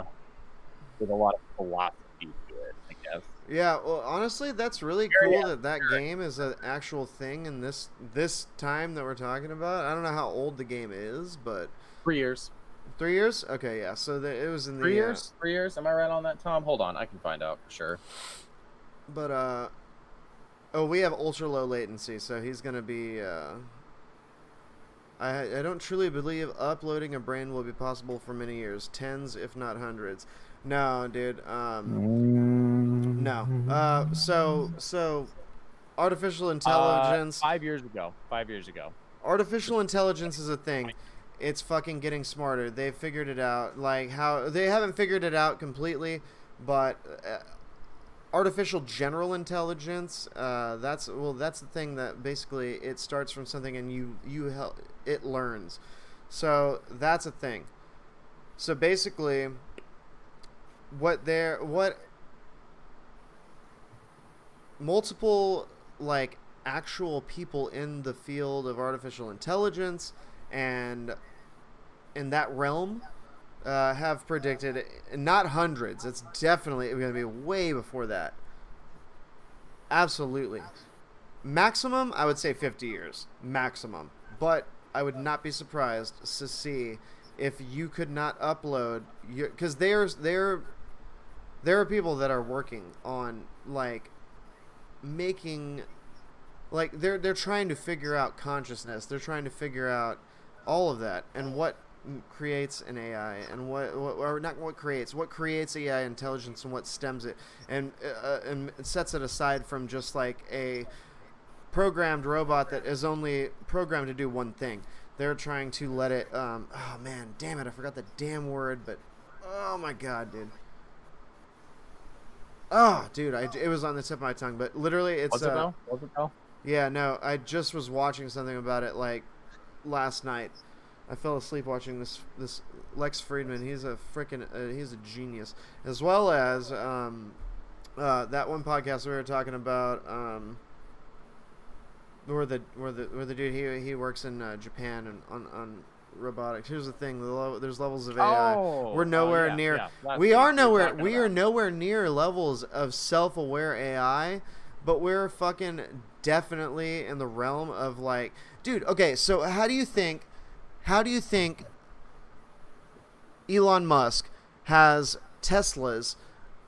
with a lot of philosophy to it, I guess. Yeah, well, honestly, that's really Very cool that game is an actual thing in this time that we're talking about. I don't know how old the game is, but 3 years. 3 years. Okay, yeah. So it was in the 3 years. 3 years. Am I right on that, Tom? Hold on, I can find out for sure. But oh, we have ultra low latency, so he's gonna be. I don't truly believe uploading a brain will be possible for many years, tens if not hundreds. No, dude. No. So artificial intelligence. 5 years ago. 5 years ago. Artificial intelligence is a thing. It's fucking getting smarter. They've figured it out. Like how they haven't figured it out completely, but artificial general intelligence. That's the thing that basically it starts from something and you help it learns. So that's a thing. So basically, what multiple like actual people in the field of artificial intelligence and in that realm have predicted, not hundreds, it's definitely going to be way before that. Absolutely. Maximum, I would say 50 years. Maximum. But I would not be surprised to see if you could not upload your, because there are people that are working on like making, like they're trying to figure out consciousness. They're trying to figure out all of that and what creates an AI and what creates AI intelligence and what stems it and sets it aside from just like a programmed robot that is only programmed to do one thing. They're trying to let it oh man, damn it, I forgot the damn word, but oh my god, dude. Oh, dude, it was on the tip of my tongue, but literally it's Was it though? Yeah, no, I just was watching something about it like last night. I fell asleep watching this Lex Friedman. He's a freaking he's a genius, as well as that one podcast we were talking about where the dude he works in Japan and on robotics. Here's the thing: there's levels of AI. We're nowhere near. Yeah, we are nowhere near levels of self-aware AI, but we're fucking definitely in the realm of like, dude. Okay, so how do you think Elon Musk has Teslas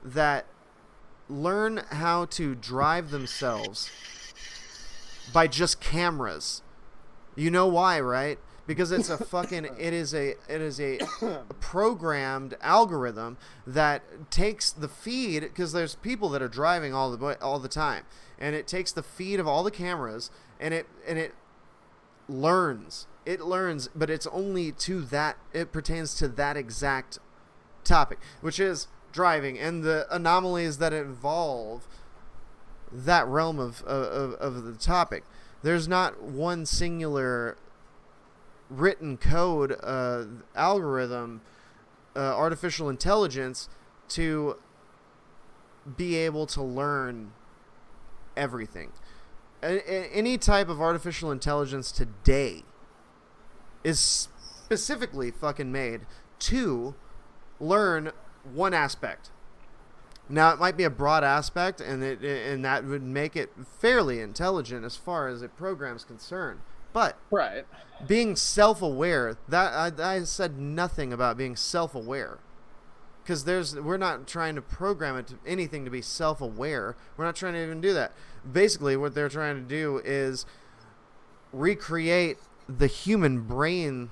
that learn how to drive themselves by just cameras? You know why, right? Because it's a fucking it is a programmed algorithm that takes the feed, because there's people that are driving all the time, and it takes the feed of all the cameras and it learns. It learns, but it's only to that. It pertains to that exact topic, which is driving and the anomalies that involve that realm of the topic. There's not one singular written code algorithm, artificial intelligence to be able to learn everything. Any type of artificial intelligence today is specifically fucking made to learn one aspect. Now, it might be a broad aspect, and that would make it fairly intelligent as far as a program's concerned. But right, being self-aware, that I said nothing about being self-aware, because we're not trying to program it to anything to be self-aware. We're not trying to even do that. Basically, what they're trying to do is recreate the human brain,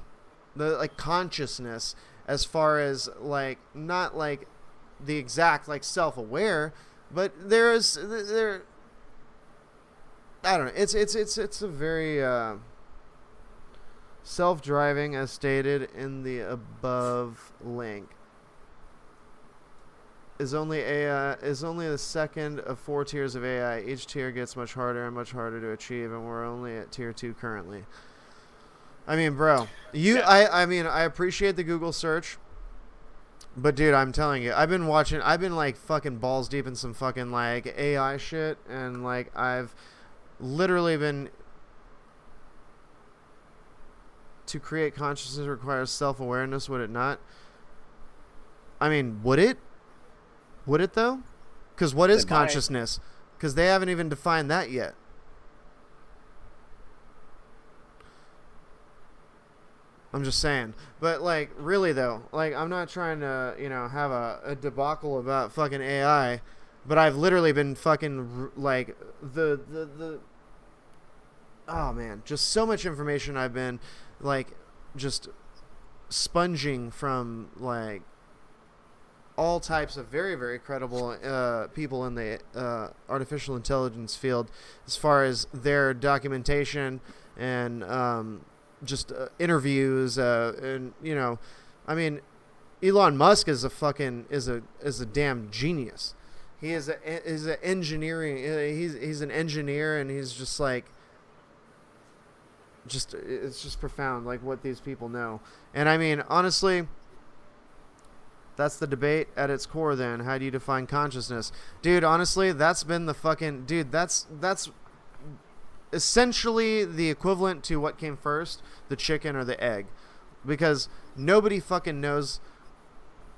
the like consciousness, as far as like not like the exact like self-aware, but there I don't know. It's a very self-driving, as stated in the above link, is only the second of 4 tiers of AI. Each tier gets much harder and much harder to achieve, and we're only at tier 2 currently. I mean, bro, I mean, I appreciate the Google search, but dude, I'm telling you, I've been like fucking balls deep in some fucking like AI shit, and like I've literally been. To create consciousness requires self-awareness, would it not? I mean, would it? Would it though? Because what is consciousness? Because they haven't even defined that yet. I'm just saying. But like, really though, like I'm not trying to, have a debacle about fucking AI, but I've literally been fucking like the oh man, just so much information I've been like just sponging from like all types of very, very credible people in the artificial intelligence field as far as their documentation and just interviews and I mean, Elon Musk is a damn genius. He is an engineering. He's an engineer, and he's just like, it's just profound, like what these people know. And I mean, honestly, that's the debate at its core. Then, how do you define consciousness, dude? Honestly, that's been the fucking dude. That's essentially the equivalent to what came first, the chicken or the egg, because nobody fucking knows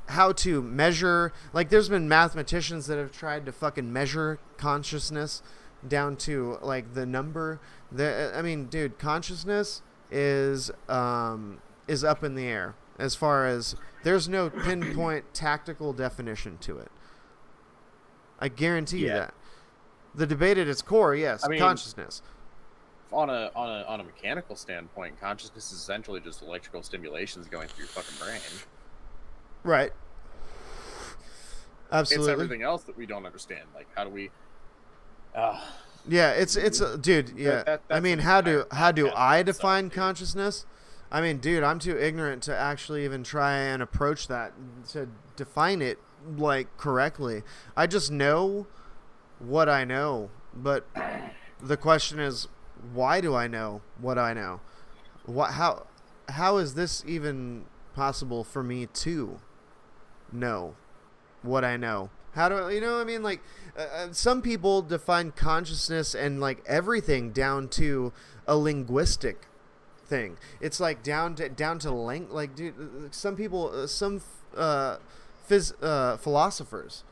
how to measure. Like, there's been mathematicians that have tried to fucking measure consciousness down to like the number. I mean, dude, consciousness is up in the air as far as there's no pinpoint tactical definition to it. I guarantee you that. The debate at its core, yes, I mean, consciousness. On a mechanical standpoint, consciousness is essentially just electrical stimulations going through your fucking brain. Right. Absolutely. It's everything else that we don't understand. Like, how do we? Yeah, it's dude. Yeah, I mean, how do I define consciousness? I mean, dude, I'm too ignorant to actually even try and approach that to define it like correctly. I just know what I know, but the question is, why do I know what I know? How is this even possible for me to know what I know? How do I, I mean, like, some people define consciousness and like everything down to a linguistic thing. It's like down to like, dude, some people, philosophers,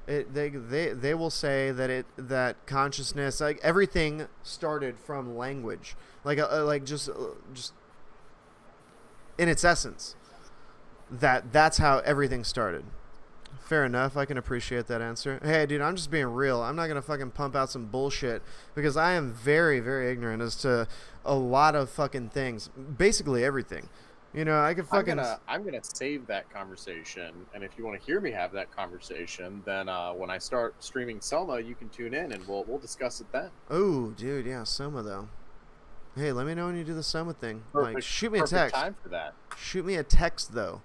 they will say that consciousness, like everything started from language, like just in its essence, that's how everything started. Fair enough. I can appreciate that answer. Hey, dude, I'm just being real. I'm not going to fucking pump out some bullshit because I am very, very ignorant as to a lot of fucking things. Basically everything. I could fucking... I'm gonna save that conversation, and if you want to hear me have that conversation, then when I start streaming Soma, you can tune in, and we'll discuss it then. Oh, dude, yeah, Soma, though. Hey, let me know when you do the Soma thing. Like, shoot me a text. Time for that. Shoot me a text, though.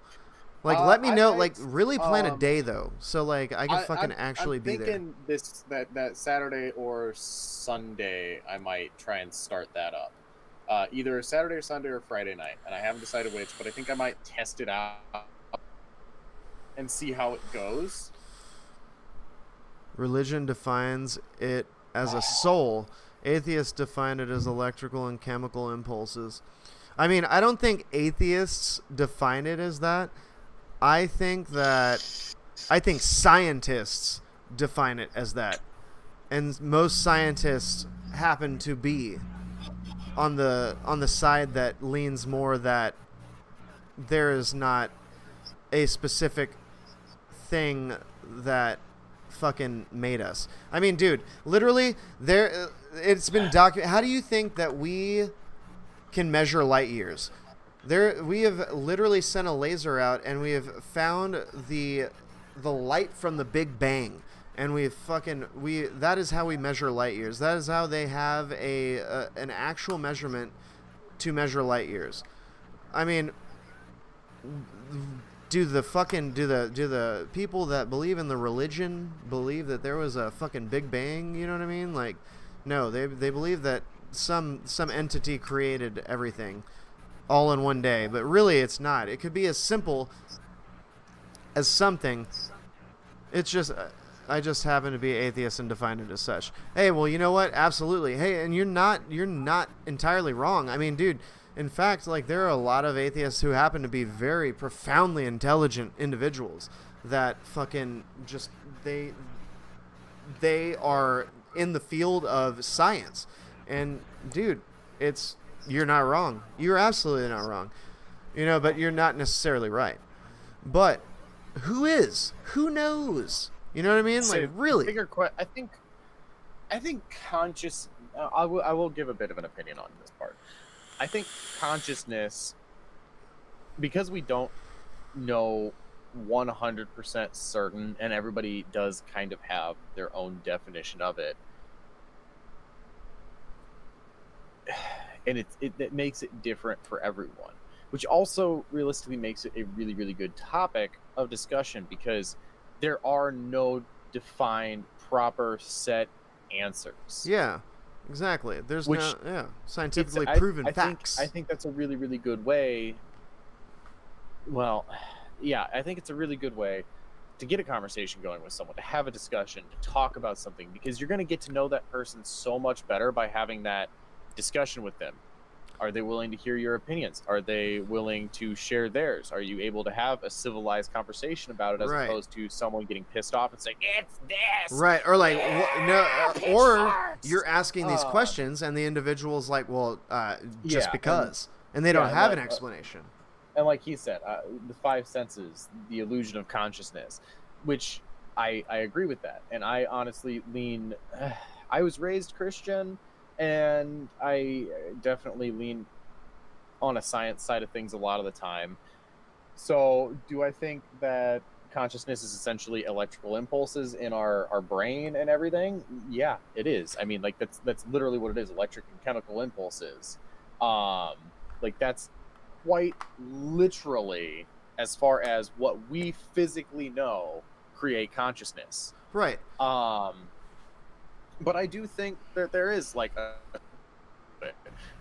Like, let me know. Like, really plan a day, though, so like I can fucking actually be there. I'm thinking that Saturday or Sunday, I might try and start that up. Either Saturday or Sunday or Friday night, and I haven't decided which, but I think I might test it out and see how it goes. Religion defines it as a soul. Atheists define it as electrical and chemical impulses. I mean, I don't think atheists define it as that. I think scientists define it as that. And most scientists happen to be on the side that leans more that there is not a specific thing that fucking made us. I mean, dude, literally it's been documented. How do you think that we can measure light years? We have literally sent a laser out and we have found the light from the Big Bang. And that is how we measure light years. That is how they have an actual measurement to measure light years. I mean, do the people that believe in the religion believe that there was a fucking Big Bang? You know what I mean? Like, no, they believe that some entity created everything all in one day, but really it's not. It could be as simple as something. It's just... I just happen to be atheist and define it as such. Hey, well, you know what? Absolutely. Hey, and you're not entirely wrong. I mean, dude, in fact, like, there are a lot of atheists who happen to be very profoundly intelligent individuals that fucking just they are in the field of science. And dude, you're not wrong. You're absolutely not wrong. But you're not necessarily right. But who is? Who knows? You know what I mean? So, like, really? I think conscious. I will give a bit of an opinion on this part. I think consciousness, because we don't know 100% certain, and everybody does kind of have their own definition of it. And it makes it different for everyone, which also realistically makes it a really, really good topic of discussion, because there are no defined, proper, set answers. Yeah, exactly. There's scientifically proven facts. I think that's a really, really good way. Well, yeah, I think it's a really good way to get a conversation going with someone, to have a discussion, to talk about something, because you're going to get to know that person so much better by having that discussion with them. Are they willing to hear your opinions? Are they willing to share theirs? Are you able to have a civilized conversation about it, as opposed to someone getting pissed off and saying, it's this? Right. Or like, or you're asking these questions and the individual's like, well, just because. And they don't have an explanation. And like he said, the five senses, the illusion of consciousness, which I agree with that. And I honestly lean, I was raised Christian, and I definitely lean on a science side of things a lot of the time. So do I think that consciousness is essentially electrical impulses in our brain and everything? Yeah, it is. I mean, like that's literally what it is, electric and chemical impulses. Like that's quite literally, as far as what we physically know, create consciousness. Right. But I do think that there is like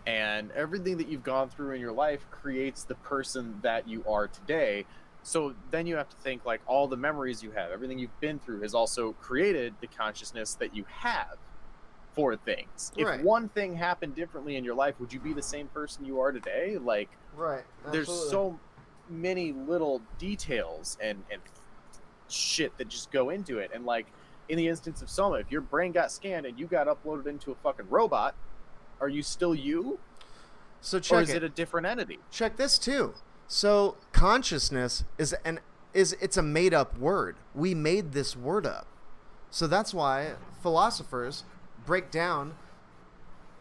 and everything that you've gone through in your life creates the person that you are today. So then you have to think, like, all the memories you have, everything you've been through has also created the consciousness that you have for things. If one thing happened differently in your life, would you be the same person you are today? Like, right. There's so many little details and shit that just go into it. And like, in the instance of Soma, if your brain got scanned and you got uploaded into a fucking robot, are you still you? So check, or is it a different entity? Check this too. So consciousness it's a made up word. We made this word up. So that's why philosophers break down.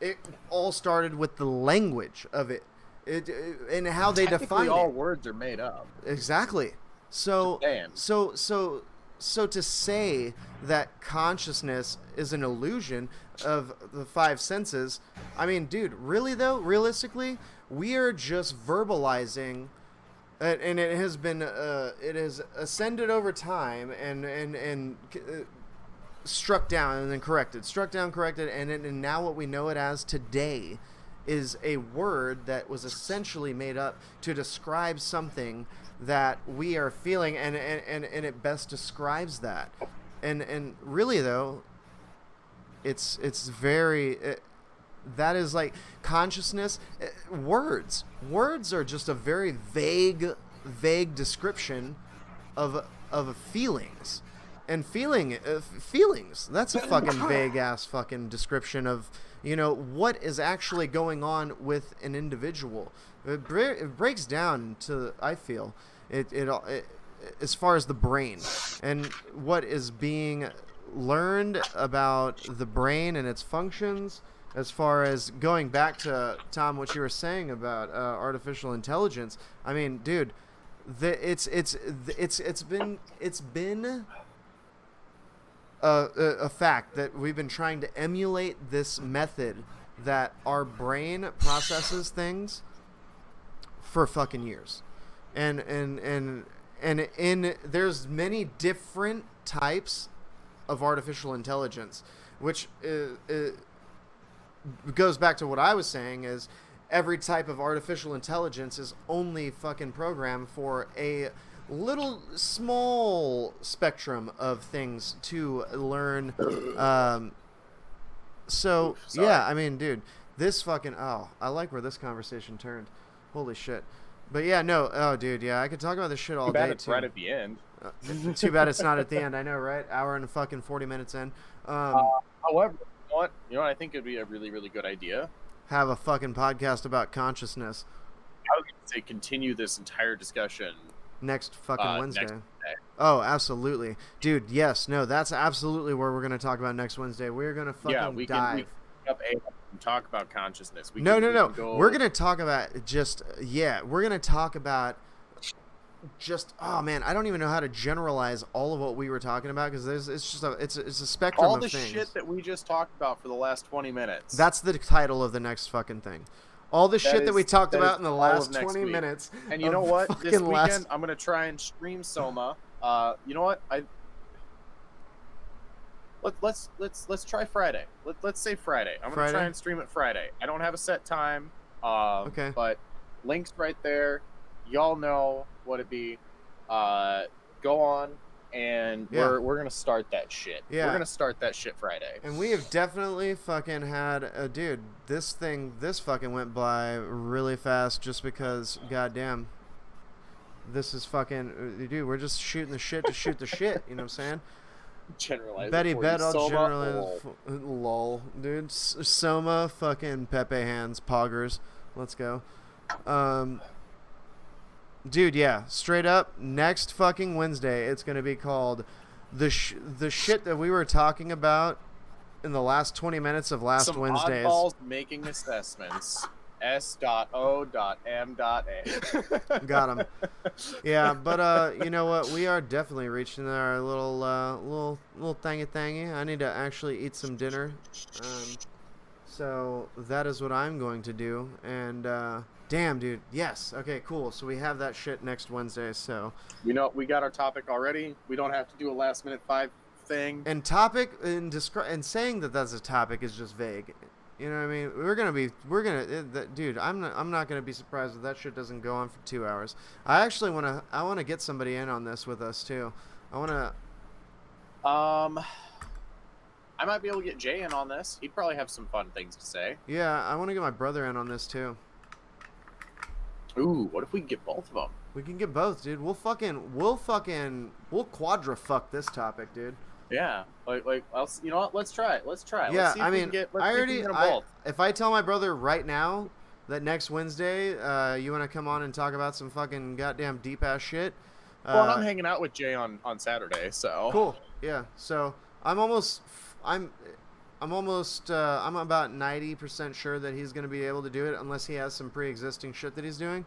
It all started with the language of it, and how they define it. All words are made up. Exactly. So to say that consciousness is an illusion of the five senses, I mean, dude, really though, realistically, we are just verbalizing, and it has been, it has ascended over time and struck down and then corrected, struck down, corrected, and now what we know it as today is a word that was essentially made up to describe something that we are feeling, and it best describes that. And really though, it's very that is like consciousness. Words are just a very vague description of feelings. And feelings, that's a fucking vague ass fucking description of, you know, what is actually going on with an individual. It breaks down to, I feel, it as far as the brain and what is being learned about the brain and its functions. As far as going back to, Tom, what you were saying about artificial intelligence, I mean, dude, it's been a fact that we've been trying to emulate this method that our brain processes things for fucking years, and there's many different types of artificial intelligence, which goes back to what I was saying, is every type of artificial intelligence is only fucking programmed for a little small spectrum of things to learn. Yeah, I mean, dude, this fucking, I like where this conversation turned. Holy shit. But yeah, no, dude, yeah, I could talk about this shit all day, it's too. Right at the end. Too bad it's not at the end. I know, right? Hour and fucking 40 minutes in. However, you know what? I think it'd be a really, really good idea. Have a fucking podcast about consciousness. I was going to say continue this entire discussion next fucking Wednesday. Next Oh, absolutely. Dude, yes. No, that's absolutely where we're going to talk about next Wednesday. We're going to fucking dive. We can talk about consciousness. No. We're going to talk about we're going to talk about just, oh man, I don't even know how to generalize all of what we were talking about, because it's just it's a spectrum All of the things. shit that we just talked about for the last 20 minutes. That's the title of the next fucking thing. All the shit that we talked about in the last 20 minutes. And you know what? This weekend last... I'm gonna try and stream Soma. You know what? Let's try Friday. Let's say Friday. I'm gonna try and stream it Friday. I don't have a set time. Okay. But links right there. Y'all know what it be. Go on, and we're gonna start that shit. Yeah. We're gonna start that shit Friday. And we have definitely fucking had dude. This fucking went by really fast, just because, goddamn. This is fucking, dude. We're just shooting the shit to shoot the shit. You know what I'm saying? Generalize. Betty Bet, I'll generalize. Lol, dude. Soma, fucking Pepe hands, poggers. Let's go. Dude, yeah, straight up, next fucking Wednesday, it's gonna be called the shit that we were talking about in the last 20 minutes of last Wednesday. Some oddballs making assessments. S.O.M.A. Got him. Yeah, but you know what? We are definitely reaching our little thingy. I need to actually eat some dinner. So that is what I'm going to do. And damn, dude. Yes. Okay, cool. So we have that shit next Wednesday. So we got our topic already. We don't have to do a last minute 5 thing. And topic and saying that that's a topic is just vague. You know what I mean? Dude, I'm not gonna be surprised if that shit doesn't go on for 2 hours. I wanna get somebody in on this with us too. I might be able to get Jay in on this. He'd probably have some fun things to say. Yeah, I want to get my brother in on this too. Ooh, what if we can get both of them? We can get both, dude. We'll quadra fuck this topic, dude. Yeah, like, you know what? Let's try it. Yeah, let's see I mean, if if I tell my brother right now that next Wednesday, you want to come on and talk about some fucking goddamn deep ass shit. Well, I'm hanging out with Jay on Saturday, so. Cool. Yeah. So I'm about 90% sure that he's gonna be able to do it, unless he has some pre-existing shit that he's doing.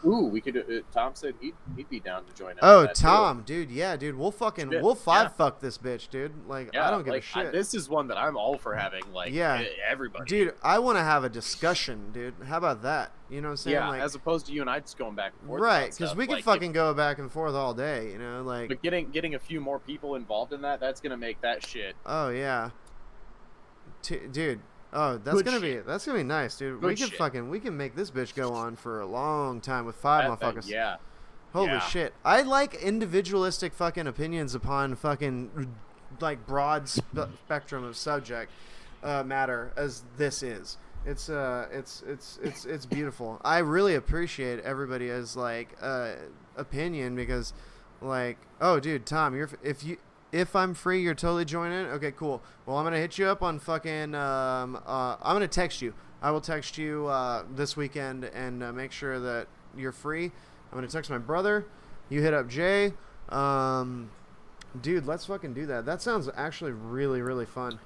Ooh, we could. Tom said he'd be down to join us. Oh, Tom, too. Dude, yeah, dude, we'll fuck this bitch, dude. Like, yeah, I don't give a shit. This is one that I'm all for having. Like, yeah, everybody. Dude, I want to have a discussion, dude. How about that? You know what I'm saying? Yeah, like, as opposed to you and I just going back and forth. Right, because we can fucking go back and forth all day. You know, like. But getting a few more people involved in that's gonna make that shit. Oh yeah. Dude. Oh, that's gonna be nice, dude. We can make this bitch go on for a long time with 5 motherfuckers. Yeah. Holy shit. I like individualistic fucking opinions upon fucking like broad spectrum of subject matter as this is. It's beautiful. I really appreciate everybody's like opinion, because like, oh dude, Tom, if I'm free, you're totally joining. Okay, cool. Well, I'm going to hit you up on fucking... I'm going to text you. I will text you this weekend and make sure that you're free. I'm going to text my brother. You hit up Jay. Dude, let's fucking do that. That sounds actually really, really fun.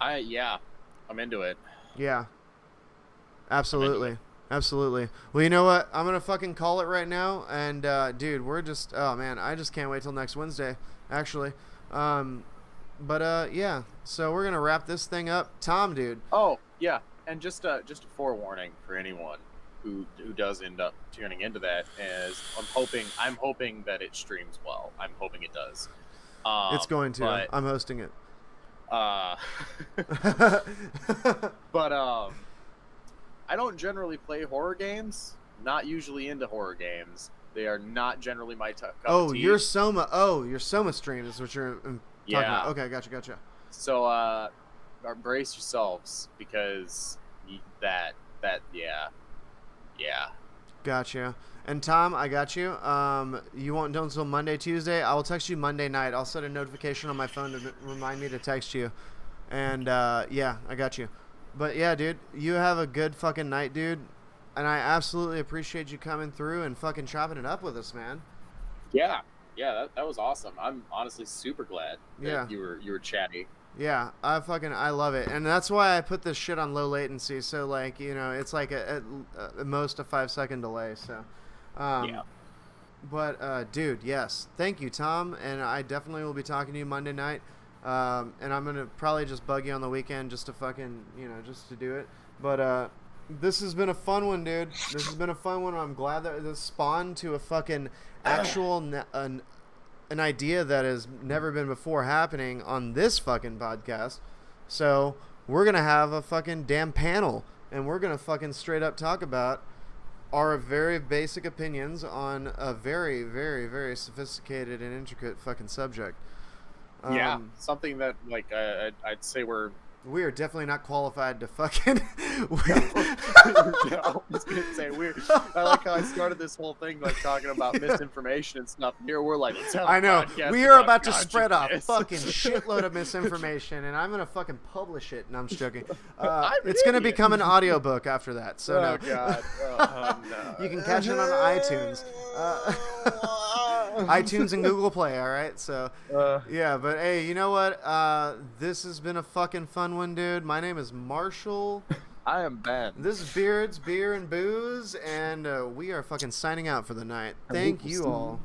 I'm into it. Yeah. Absolutely. Absolutely. Well, you know what? I'm going to fucking call it right now. And, dude, we're just... Oh, man. I just can't wait till next Wednesday, actually. Yeah. So we're going to wrap this thing up. Tom, dude. Oh, yeah. And just a forewarning for anyone who does end up tuning into that is I'm hoping that it streams well. I'm hoping it does. It's going to. I'm hosting it. But, I don't generally play horror games. Not usually into horror games. They are not generally my cup of tea. Your Soma stream is what you're talking about. Okay, gotcha. So, brace yourselves, because yeah. Gotcha. And Tom, I got you. You won't do until Monday, Tuesday. I will text you Monday night. I'll set a notification on my phone to remind me to text you. And yeah, I got you. But yeah, dude, you have a good fucking night, dude. And I absolutely appreciate you coming through and fucking chopping it up with us, man. Yeah, that was awesome. I'm honestly super glad that you were chatty. Yeah, I love it. And that's why I put this shit on low latency. So, like, you know, it's like at most a 5-second delay. So, yeah. But, dude, yes. Thank you, Tom. And I definitely will be talking to you Monday night. And I'm going to probably just bug you on the weekend just to fucking, just to do it. But, this has been a fun one, dude. This has been a fun one. I'm glad that this spawned to a fucking actual, an idea that has never been before happening on this fucking podcast. So, we're going to have a fucking damn panel. And we're going to fucking straight up talk about our very basic opinions on a very, very, very sophisticated and intricate fucking subject. Yeah, something that, like, I'd say we are definitely not qualified to fucking... I was going to say, I like how I started this whole thing, like, talking about misinformation and stuff. Here we're like, I know. We are about to spread a fucking shitload of misinformation, and I'm going to fucking publish it. And I'm just joking. It's going to become an audiobook after that. So oh, God. Oh, no. You can catch it on iTunes. iTunes and Google Play, all right? So, yeah, but hey, you know what? This has been a fucking fun one, dude. My name is Marshall. I am Ben. This is Beards, Beer, and Booze, and we are fucking signing out for the night. Thank you all.